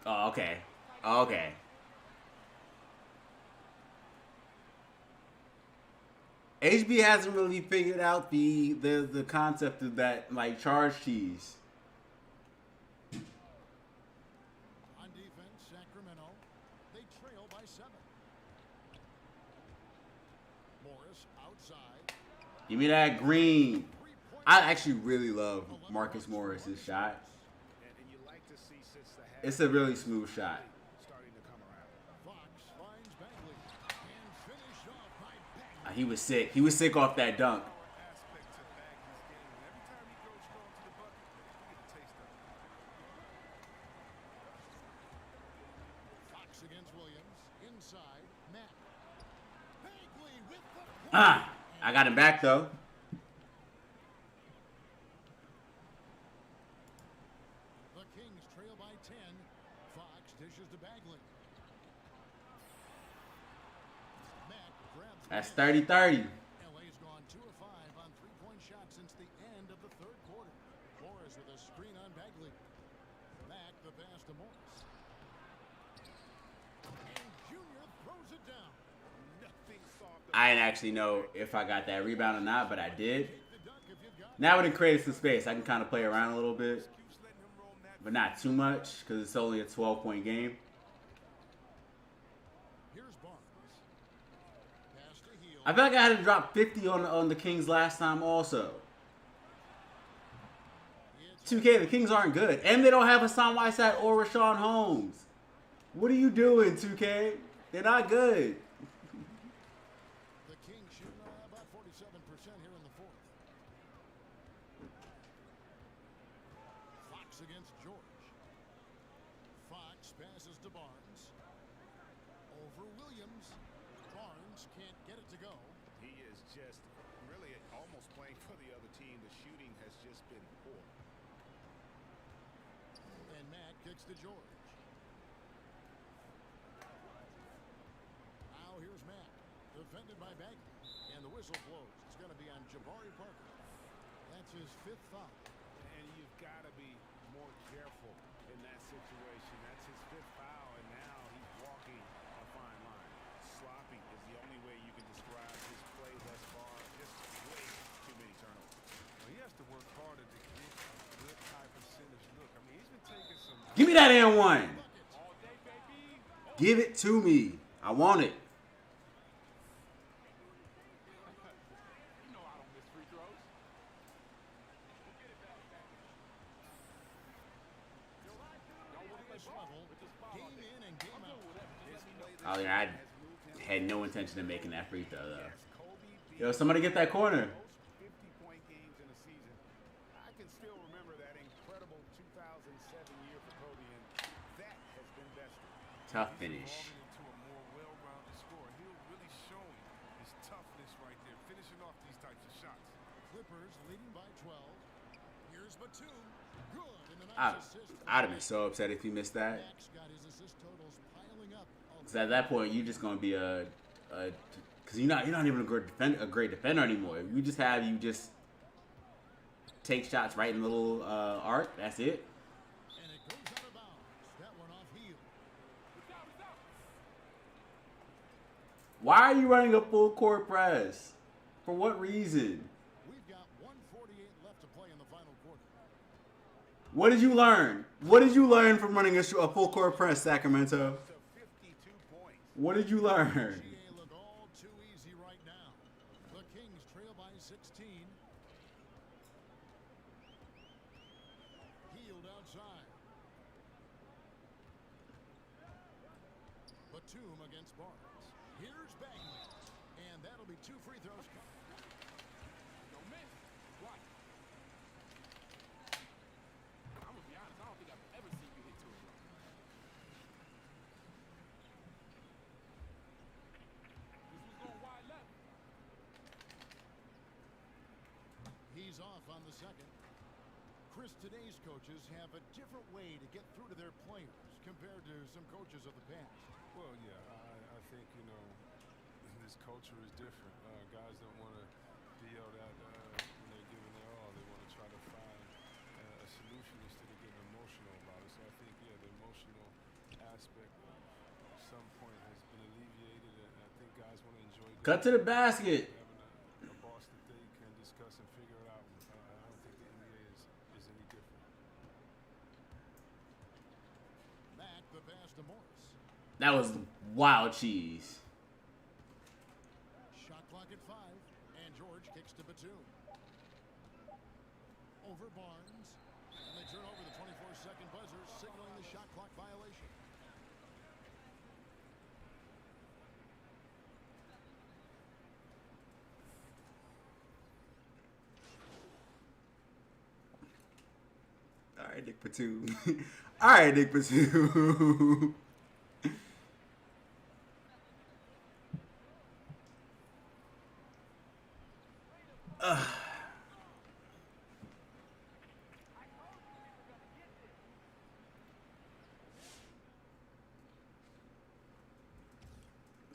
Oh, okay. Okay. HB hasn't really figured out the concept of that like charge tease. On defense, Sacramento. They trail by 7. Morris outside. Give me that green. I actually really love Marcus Morris's shot. And you like to see since the half It's a really smooth shot. starting to come around. Fox finds Bagley. And finished off by Bagley. He was sick. He was sick off that dunk. Aspect to Bagley's game. And every time he goes strong to the against Williams. Inside, Mack. Bagley with the I got him back though. The Kings trail by 10. Fox dishes to Bagley. Mack grabs. That's 30-30. LA's gone 2 of 5 on 3-point shots since the end of the third quarter. Morris with a screen on Bagley. Mack the pass to Morris. And Junior throws it down. Nothing soft. I didn't actually know if I got that rebound or not, but I did. Take the dunk if you've got Now it creates some space. I can kind of play around a little bit, Keeps letting him roam that. but not too much because it's only a 12-point game. Here's Barnes. Pass to Heel. I feel like I had to drop 50 on the Kings last time also. 2K, the Kings aren't good. And they don't have Hassan Whiteside or Rashawn Holmes. What are you doing, 2K? They're not good. The Kings shooting about 47% here in the fourth. Fox against George. Fox passes to Barnes. Over Williams. Barnes can't get it to go. He is just really almost playing for the other team. The shooting has just been poor. And Mack kicks to George. Now here's Mack. Defended by Bagley. And the whistle blows. It's going to be on Jabari Parker. That's his 5th foul. And you've got to be more careful in that situation. That's his 5th foul, and now he's walking a fine line. Sloppy is the only way you can describe his play thus far. Just way too many turnovers. Well, he has to work harder to get a good high percentage look. I mean, he's been taking some Give me that and one. all day, baby. Give it to me. I want it. You know I don't miss free throws. This level, game in and game out. Oh, yeah, I had no intention of making that free throw, though. Yo, somebody get that corner. 50-point games in a season. I can still remember that incredible 2007 year for Kobe, and that has been bested. Tough He's finish. evolving into a more well-rounded scorer. He'll really show his toughness right there, finishing off these types of shots. Clippers leading by 12. Here's Batum. Good. And the nice assist. I'd have been so upset if you missed that. Mack's got his assist totals piling up. Because at that point, you're just going to be because you're not even a great defender anymore. You just take shots right in the little arc. That's it. And it goes out of bounds. That one off heel. Why are you running a full court press? For what reason? We've got 1:48 left to play in the final quarter. What did you learn? What did you learn from running a full court press, Sacramento? To 52 points. What did you learn? GA look all too easy right now. The Kings trail by 16. Healed outside. Batum against Barnes. Here's Bagley. And that'll be 2 free throws. Don't miss. What? I'm gonna be honest. I don't think I've ever seen you hit 2 of them. This was going wide left. He's off on the second. Chris, today's coaches have a different way to get through to their players compared to some coaches of the past. Well, yeah, I think, this culture is different. Guys don't want to be yelled at when they're giving their all. They want to try to find a solution instead of getting emotional about it. So I think, yeah, the emotional aspect at some point has been alleviated, and I think guys want to enjoy Cut to the basket. having a boss that they can discuss and figure it out. I don't think the NBA is any different. Mack the pass to Morris. That was wild cheese. Shot clock at 5. And George kicks to Batum. Over Barnes. And they turn over the 24-second buzzer, signaling the shot clock violation. All right, Nick Batum. All right, Nick Batum.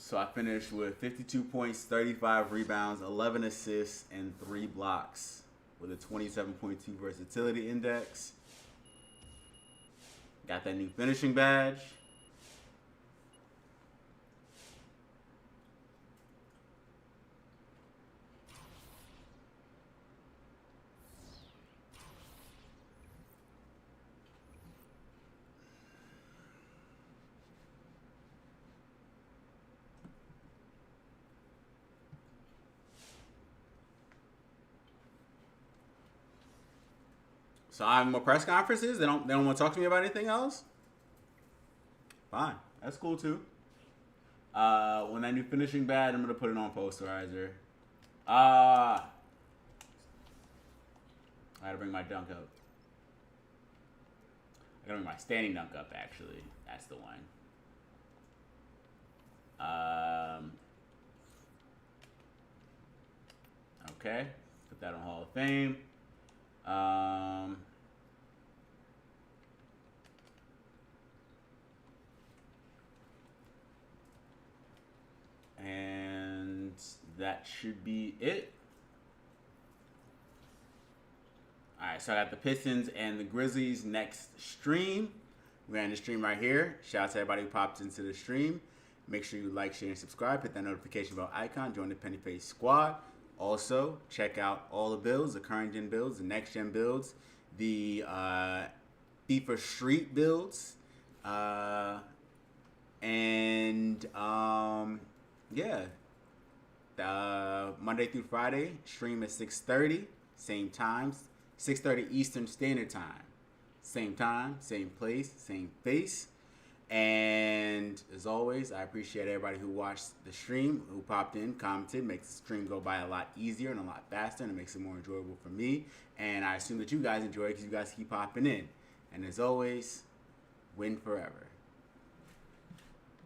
So I finished with 52 points, 35 rebounds, 11 assists, and 3 blocks with a 27.2 versatility index. Got that new finishing badge. So I have more press conferences. They don't want to talk to me about anything else. Fine, that's cool too. When that new finishing badge, I'm gonna put it on posterizer. I gotta bring my dunk up. I gotta bring my standing dunk up. Actually, that's the one. Okay, put that on Hall of Fame. And that should be it. Alright, so I got the Pistons and the Grizzlies next stream. We're on the stream right here. Shout out to everybody who popped into the stream. Make sure you like, share, and subscribe. Hit that notification bell icon. Join the Penny Face Squad. Also, check out all the builds, the current gen builds, the next gen builds, the FIFA Street builds, yeah. Monday through Friday, stream at 6:30, same times, 6:30 Eastern Standard Time. Same time, same place, same face. And as always, I appreciate everybody who watched the stream, who popped in, commented, makes the stream go by a lot easier and a lot faster, and it makes it more enjoyable for me. And I assume that you guys enjoy it because you guys keep popping in. And as always, win forever.